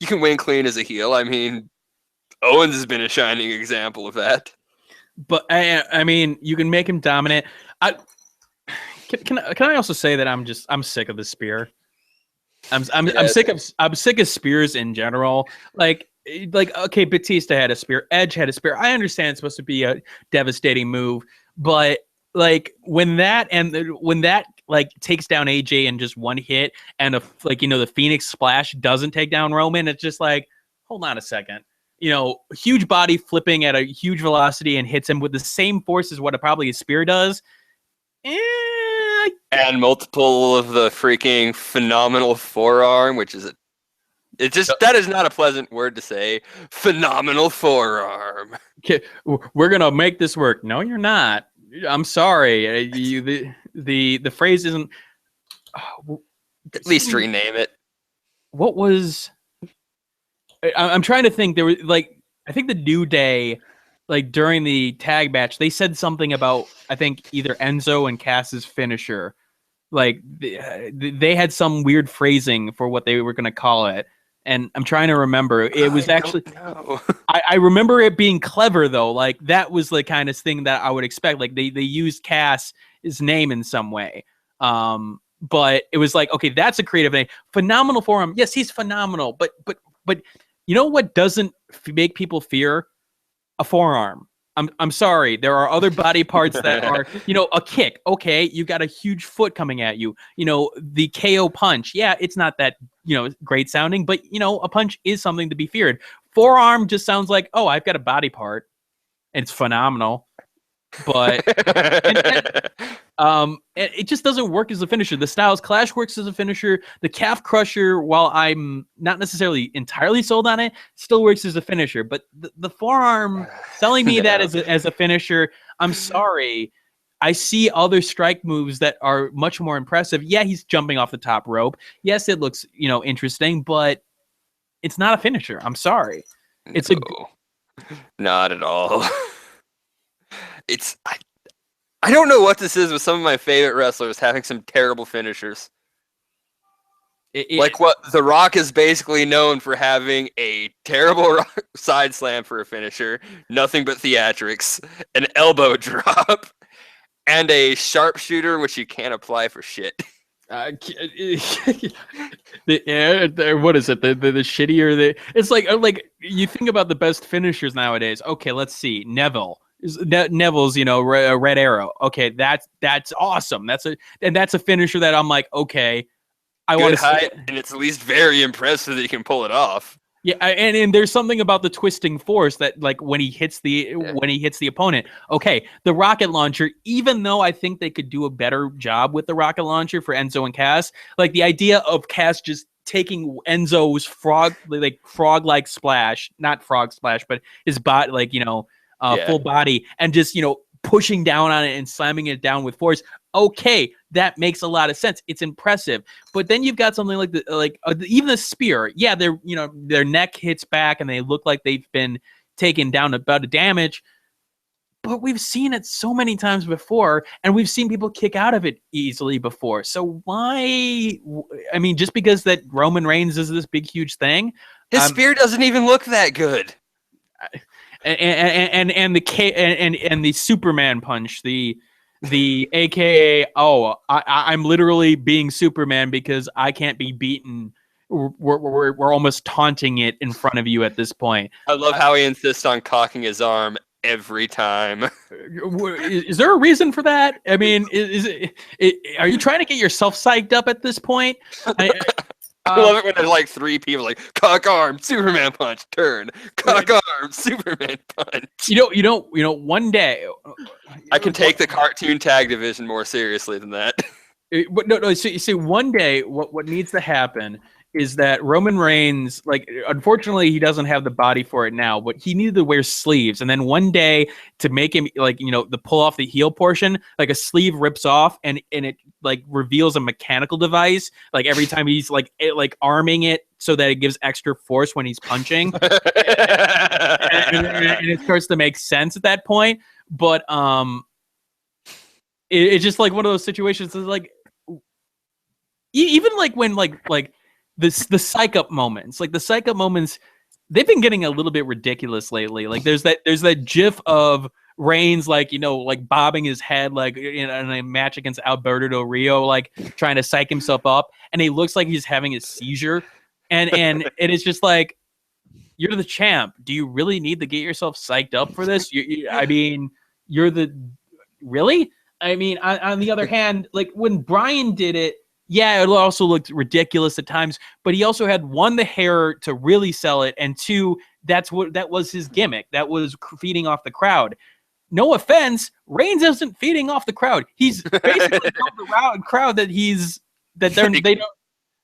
You can win clean as a heel. I mean, Owens has been a shining example of that. But I mean, you can make him dominant. Can I also say that I'm sick of the spear. I'm sick of spears in general. Like okay, Batista had a spear, Edge had a spear. I understand it's supposed to be a devastating move, but like when that like takes down AJ in just one hit, and the Phoenix Splash doesn't take down Roman, it's just like, hold on a second. Huge body flipping at a huge velocity and hits him with the same force as what probably a spear does. And multiple of the freaking phenomenal forearm, which is that is not a pleasant word to say. Phenomenal forearm. Okay, we're gonna make this work. No, you're not. I'm sorry. The phrase isn't. At least rename it. What was? I'm trying to think. There was I think the New Day, during the tag match, they said something about I think either Enzo and Cass's finisher. They had some weird phrasing for what they were going to call it, and I'm trying to remember. It was actually. I remember it being clever though. That was the kind of thing that I would expect. They used Cass's name in some way. But it was okay, that's a creative name. Phenomenal forearm. Yes, he's phenomenal. But you know what doesn't make people fear? A forearm. I'm sorry. There are other body parts that are, a kick. Okay, you got a huge foot coming at you. The KO punch. Yeah, it's not that, great sounding, but a punch is something to be feared. Forearm just sounds like, oh, I've got a body part. And it's phenomenal. But it just doesn't work as a finisher. The Styles Clash works as a finisher. The Calf Crusher, while I'm not necessarily entirely sold on it, still works as a finisher. But the forearm, selling me that as a finisher, I'm sorry. I see other strike moves that are much more impressive. Yeah, he's jumping off the top rope. Yes, it looks, interesting, but it's not a finisher. I'm sorry. It's No, not at all. I don't know what this is with some of my favorite wrestlers having some terrible finishers. Like what The Rock is basically known for, having a terrible side slam for a finisher, nothing but theatrics, an elbow drop, and a sharpshooter, which you can't apply for shit. What is it? The shittier it's like you think about the best finishers nowadays. Okay, let's see. Neville's, Red Arrow. Okay, that's awesome. That's a finisher that I'm like, okay, I want to height, and it's at least very impressive that you can pull it off. Yeah, and there's something about the twisting force that, like, when he hits the opponent. Okay, the rocket launcher. Even though I think they could do a better job with the rocket launcher for Enzo and Cass, like the idea of Cass just taking Enzo's frog-like splash, not frog splash, but his body, full body, and just pushing down on it and slamming it down with force. Okay, that makes a lot of sense. It's impressive. But then you've got something like even the spear. Yeah, their neck hits back and they look like they've been taken down about a damage. But we've seen it so many times before, and we've seen people kick out of it easily before. So why? I mean, just because that Roman Reigns is this big, huge thing, his spear doesn't even look that good. And the Superman punch, the AKA, I'm literally being Superman because I can't be beaten. We're almost taunting it in front of you at this point. I love how he insists on cocking his arm every time. Is there a reason for that? I mean, are you trying to get yourself psyched up at this point? I love it when there's like three people like cock arm, Superman punch, turn, cock arm, Superman punch. One day I can take the cartoon tag division more seriously than that. But no. So you see, one day what needs to happen is that Roman Reigns, unfortunately, he doesn't have the body for it now, but he needed to wear sleeves. And then one day, to make him, the pull off the heel portion, like a sleeve rips off and it reveals a mechanical device. Like every time he's arming it so that it gives extra force when he's punching. and it starts to make sense at that point. But it's just like one of those situations. It's like, even when the psych up moments, they've been getting a little bit ridiculous lately. Like there's that gif of Reigns bobbing his head in a match against Alberto Del Rio, trying to psych himself up, and he looks like he's having a seizure, and it is just like, you're the champ. Do you really need to get yourself psyched up for this? I mean, you're really. I mean, on the other hand, when Bryan did it. Yeah, it also looked ridiculous at times, but he also had, one, the hair to really sell it, and two, that was his gimmick. That was feeding off the crowd. No offense, Reigns isn't feeding off the crowd. He's basically told the crowd that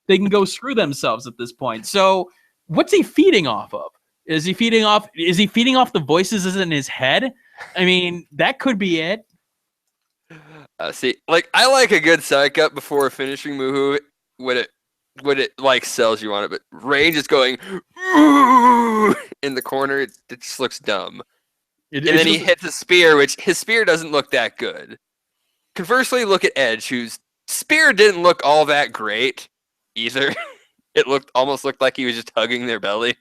they can go screw themselves at this point. So, what's he feeding off of? Is he feeding off the voices in his head? I mean, that could be it. I like a good psych up before a finishing move when it sells you on it, but Reigns is going in the corner. It just looks dumb. And then he hits a spear, which his spear doesn't look that good. Conversely, look at Edge, whose spear didn't look all that great either. It almost looked like he was just hugging their belly.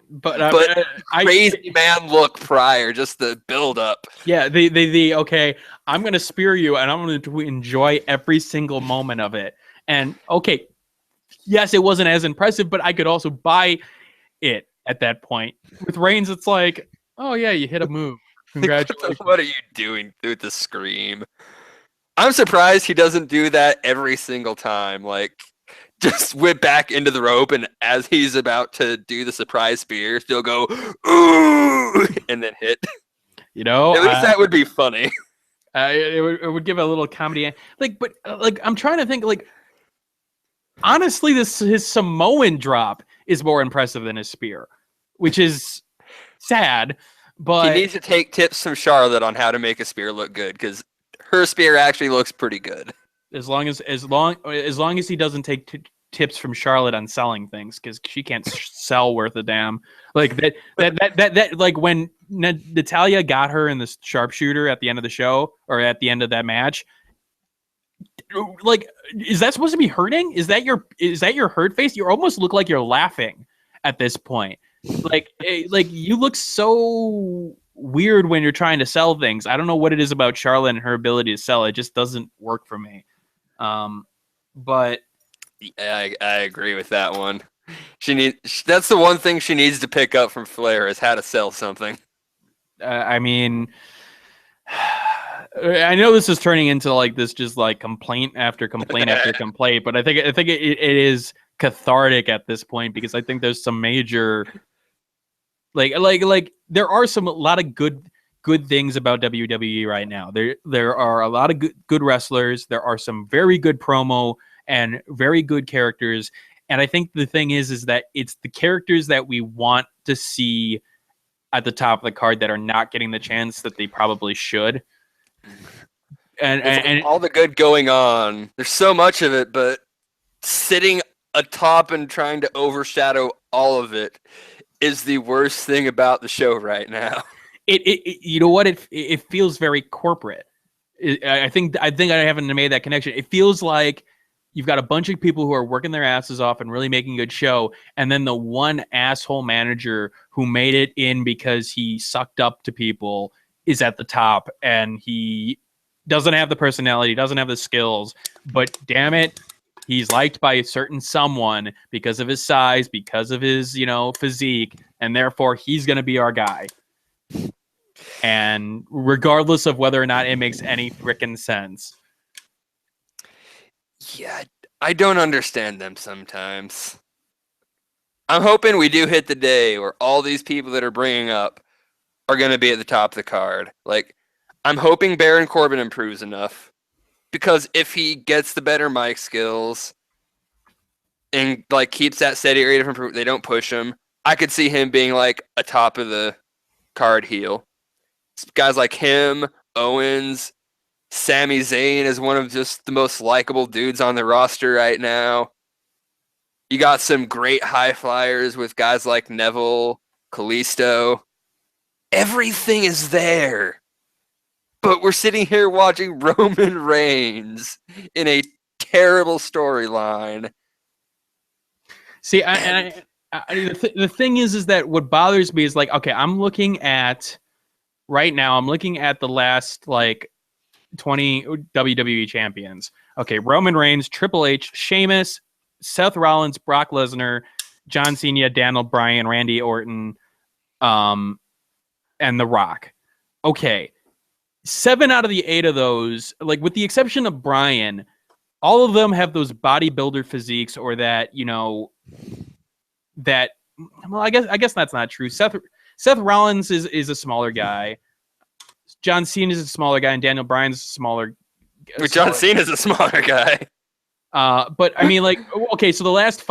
But crazy man look prior, just the build up. Yeah, the okay, I'm gonna spear you and I'm going to enjoy every single moment of it. And okay, yes, it wasn't as impressive, but I could also buy it at that point. With Reigns, it's like, oh yeah, you hit a move. Congratulations. What are you doing with the scream? I'm surprised he doesn't do that every single time. Just whip back into the rope, and as he's about to do the surprise spear, still go, ooh, and then hit. At least that would be funny. It would give a little comedy. But I'm trying to think, honestly, his Samoan drop is more impressive than his spear, which is sad. But he needs to take tips from Charlotte on how to make a spear look good, because her spear actually looks pretty good. As long as he doesn't take tips from Charlotte on selling things, because she can't sell worth a damn. Like that like when Natalia got her in the sharpshooter at the end of the show, or at the end of that match. Like, is that supposed to be hurting? Is that your hurt face? You almost look like you're laughing at this point. Like you look so weird when you're trying to sell things. I don't know what it is about Charlotte and her ability to sell. It just doesn't work for me. But yeah, I agree with that one. That's the one thing she needs to pick up from Flair, is how to sell something. I mean, I know this is turning into like this, just like complaint after complaint after complaint, but I think it is cathartic at this point, because I think there's some major like there are a lot of good things about WWE right now. There are a lot of good wrestlers. There are some very good promo and very good characters, and I think the thing is that it's the characters that we want to see at the top of the card that are not getting the chance that they probably should. And all the good going on, there's so much of it, but sitting atop and trying to overshadow all of it is the worst thing about the show right now. It you know what, it feels very corporate. I think I haven't made that connection. It feels like you've got a bunch of people who are working their asses off and really making a good show, and then the one asshole manager who made it in because he sucked up to people is at the top, and he doesn't have the personality, doesn't have the skills, but damn it, he's liked by a certain someone because of his size, because of his, physique, and therefore he's going to be our guy. And regardless of whether or not it makes any frickin' sense. Yeah, I don't understand them sometimes. I'm hoping we do hit the day where all these people that are bringing up are going to be at the top of the card. Like, I'm hoping Baron Corbin improves enough, because if he gets the better mic skills and like keeps that steady rate of improvement, they don't push him, I could see him being like a top of the card heel. Guys like him, Owens, Sami Zayn is one of just the most likable dudes on the roster right now. You got some great high flyers with guys like Neville, Kalisto. Everything is there. But we're sitting here watching Roman Reigns in a terrible storyline. See, the thing is that what bothers me is like, okay, I'm looking at the last like 20 WWE champions. Okay, Roman Reigns, Triple H, Sheamus, Seth Rollins, Brock Lesnar, John Cena, Daniel Bryan, Randy Orton, and The Rock. Okay, 7 out of the 8 of those, like with the exception of Bryan, all of them have those bodybuilder physiques, or that, well, I guess that's not true. Seth Rollins is a smaller guy. John Cena is a smaller guy, and Daniel Bryan's a smaller. John Cena's a smaller guy. But I mean, like, okay, so the last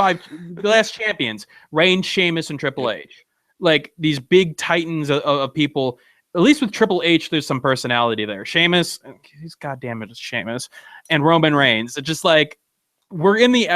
champions, Reigns, Sheamus, and Triple H, like these big titans of people. At least with Triple H, there's some personality there. Sheamus, he's goddamn it, it's Sheamus, and Roman Reigns. It's just like we're in the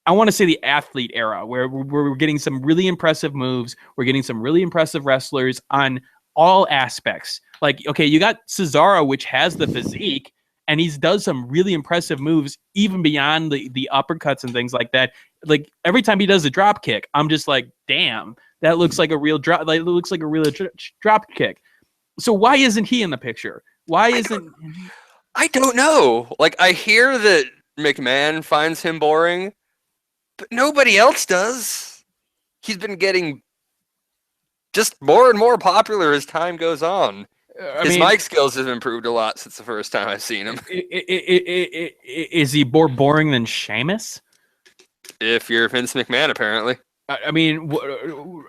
I want to say the athlete era, where we're getting some really impressive moves. We're getting some really impressive wrestlers on all aspects. Like, okay, you got Cesaro, which has the physique, and he does some really impressive moves, even beyond the uppercuts and things like that. Like every time he does a drop kick, I'm just like, damn, that looks like a real drop. Like, it looks like a real drop kick. So why isn't he in the picture? Why isn't? I don't know. Like, I hear that McMahon finds him boring, but nobody else does. He's been getting just more and more popular as time goes on. His mic skills have improved a lot since the first time I've seen him. Is he more boring than Sheamus? If you're Vince McMahon, apparently. I mean,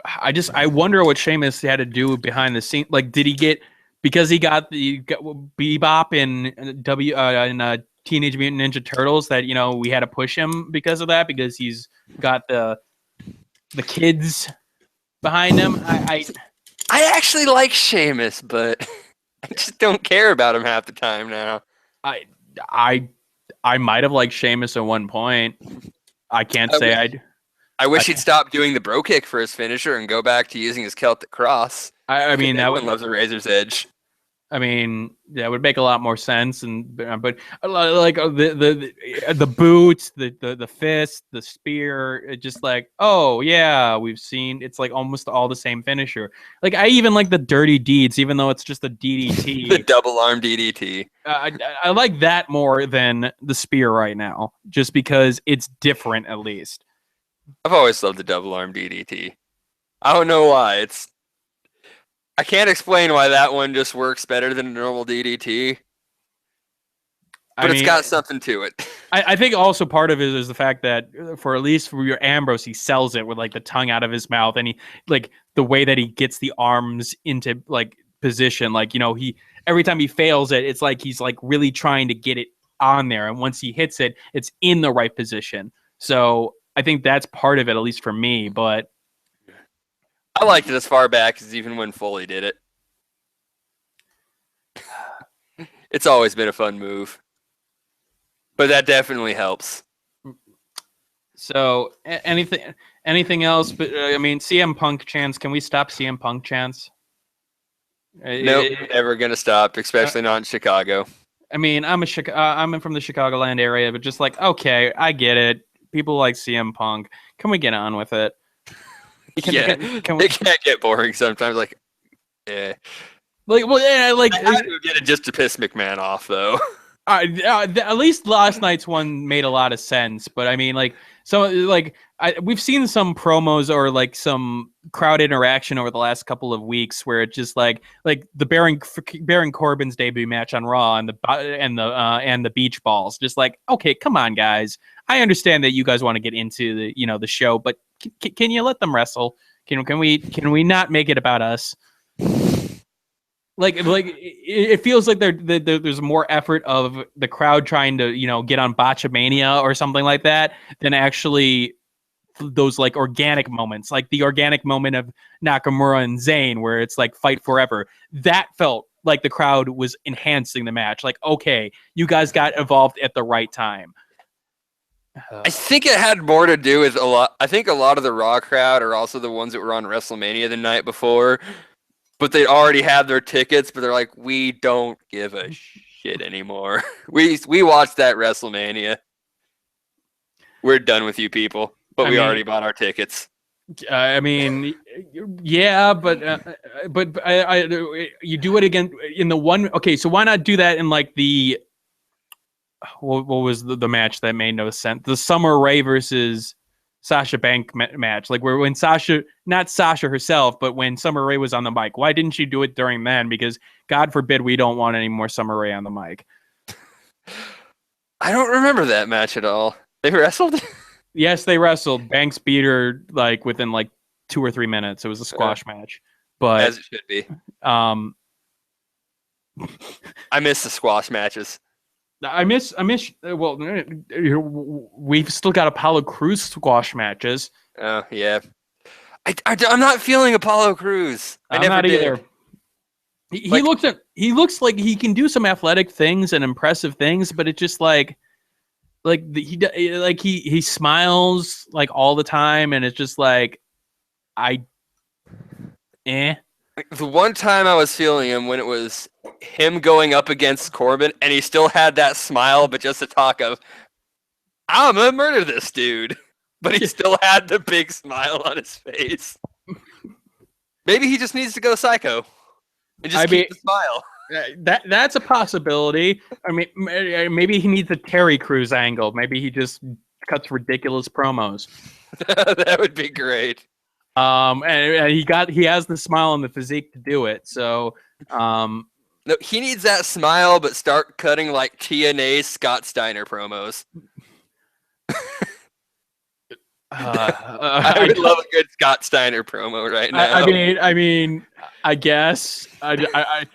I wonder what Sheamus had to do behind the scenes. Like, did he get, because he got Bebop in Teenage Mutant Ninja Turtles, that we had to push him because of that, because he's got the kids behind him. I actually like Sheamus, but I just don't care about him half the time now. I I might have liked Sheamus at one point. I can't say I'd. I wish he'd stop doing the bro kick for his finisher and go back to using his Celtic cross. I mean, that everyone loves a Razor's Edge. I mean, that would make a lot more sense, but like the boots, the fist, the spear, it just like, oh yeah, we've seen it's like almost all the same finisher. Like I even like the dirty deeds, even though it's just a DDT, the double arm DDT. I like that more than the spear right now, just because it's different at least. I've always loved the double arm DDT. I don't know why. I can't explain why that one just works better than a normal DDT. But it's got something to it. I think also part of it is the fact that for at least for your Ambrose, he sells it with like the tongue out of his mouth, and he like the way that he gets the arms into like position. Like, you know, he every time he fails it, it's like he's like really trying to get it on there, and once he hits it, it's in the right position. So I think that's part of it, at least for me. But I liked it as far back as even when Foley did it. It's always been a fun move. But that definitely helps. So anything else? But I mean, CM Punk chants. Can we stop CM Punk chants? Nope, never gonna stop, especially not in Chicago. I mean, I'm from the Chicagoland area, but just like, okay, I get it. People like CM Punk. Can we get on with it? It can't get boring sometimes. Like, yeah. Like, well, yeah, like I had to get it just to piss McMahon off, though. At least last night's one made a lot of sense, but I mean, like, so like we've seen some promos or like some crowd interaction over the last couple of weeks where it's just like the Baron Corbin's debut match on Raw and the beach balls, just like, okay, come on, guys. I understand that you guys want to get into the show, but can you let them wrestle? Can we not make it about us? Like it feels like there's more effort of the crowd trying to get on Botchamania or something like that than actually those like organic moments, like the organic moment of Nakamura and Zayn, where it's like fight forever. That felt like the crowd was enhancing the match. Like, okay, you guys got involved at the right time. I think it had more to do with a lot. I think a lot of the Raw crowd are also the ones that were on WrestleMania the night before. But they already had their tickets, but they're like, we don't give a shit anymore. We watched that WrestleMania. We're done with you people, but we already bought our tickets. I mean, yeah, but you do it again in the one. Okay, so why not do that in like the what was the match that made no sense? The Summer Rae versus Sasha Banks match, like where when not Sasha herself, but when Summer Rae was on the mic. Why didn't she do it during then? Because God forbid we don't want any more Summer Rae on the mic. I don't remember that match at all. They wrestled? Yes, they wrestled. Banks beat her like within like 2 or 3 minutes. It was a squash match, but as it should be. I miss the squash matches. I miss. Well, we've still got Apollo Crews squash matches. Oh yeah, I'm not feeling Apollo Crews. I'm not either. He looks like he can do some athletic things and impressive things, but it's just he smiles like all the time, and it's just like The one time I was feeling him when it was him going up against Corbin, and he still had that smile, but just the talk of, I'm gonna murder this dude. But he still had the big smile on his face. Maybe he just needs to go psycho and just keep the smile. That's a possibility. I mean, maybe he needs a Terry Crews angle. Maybe he just cuts ridiculous promos. That would be great. And he has the smile and the physique to do it. So, no, he needs that smile, but start cutting like TNA Scott Steiner promos. I would love a good Scott Steiner promo right now. I mean, I guess I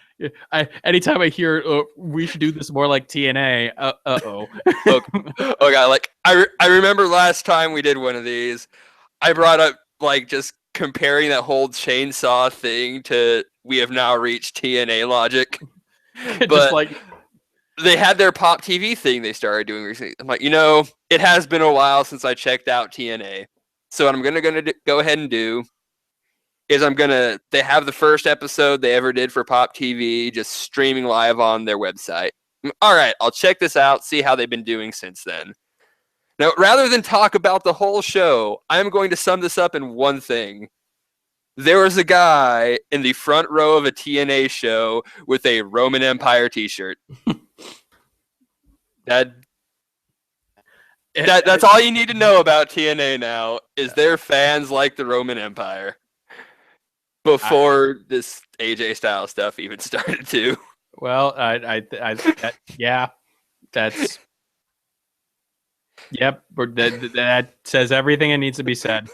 anytime I hear we should do this more like TNA. Oh god, like I remember last time we did one of these, I brought up like just comparing that whole chainsaw thing to we have now reached TNA logic. Just But like they had their Pop TV thing they started doing recently. I'm like, it has been a while since I checked out TNA. So what I'm gonna go ahead and do is they have the first episode they ever did for Pop TV just streaming live on their website. All right, I'll check this out, see how they've been doing since then. Now, rather than talk about the whole show, I'm going to sum this up in one thing. There was a guy in the front row of a TNA show with a Roman Empire t-shirt. That's all you need to know about TNA now, is their fans like the Roman Empire. Before this AJ Styles stuff even started to. Well, yeah, that's... Yep, that says everything that needs to be said.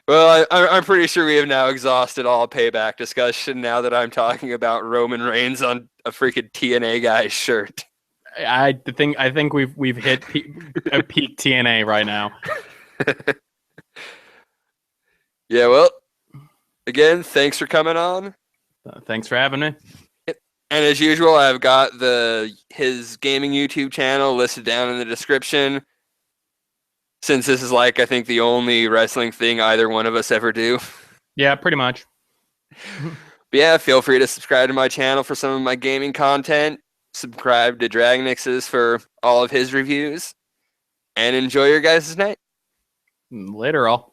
Well, I'm pretty sure we have now exhausted all Payback discussion now that I'm talking about Roman Reigns on a freaking TNA guy's shirt. I think we've hit a peak TNA right now. Yeah, well, again, thanks for coming on. Thanks for having me. And as usual, I've got his gaming YouTube channel listed down in the description. Since this is I think the only wrestling thing either one of us ever do. Yeah, pretty much. But yeah, feel free to subscribe to my channel for some of my gaming content. Subscribe to Dragonix's for all of his reviews. And enjoy your guys' night. Later, all.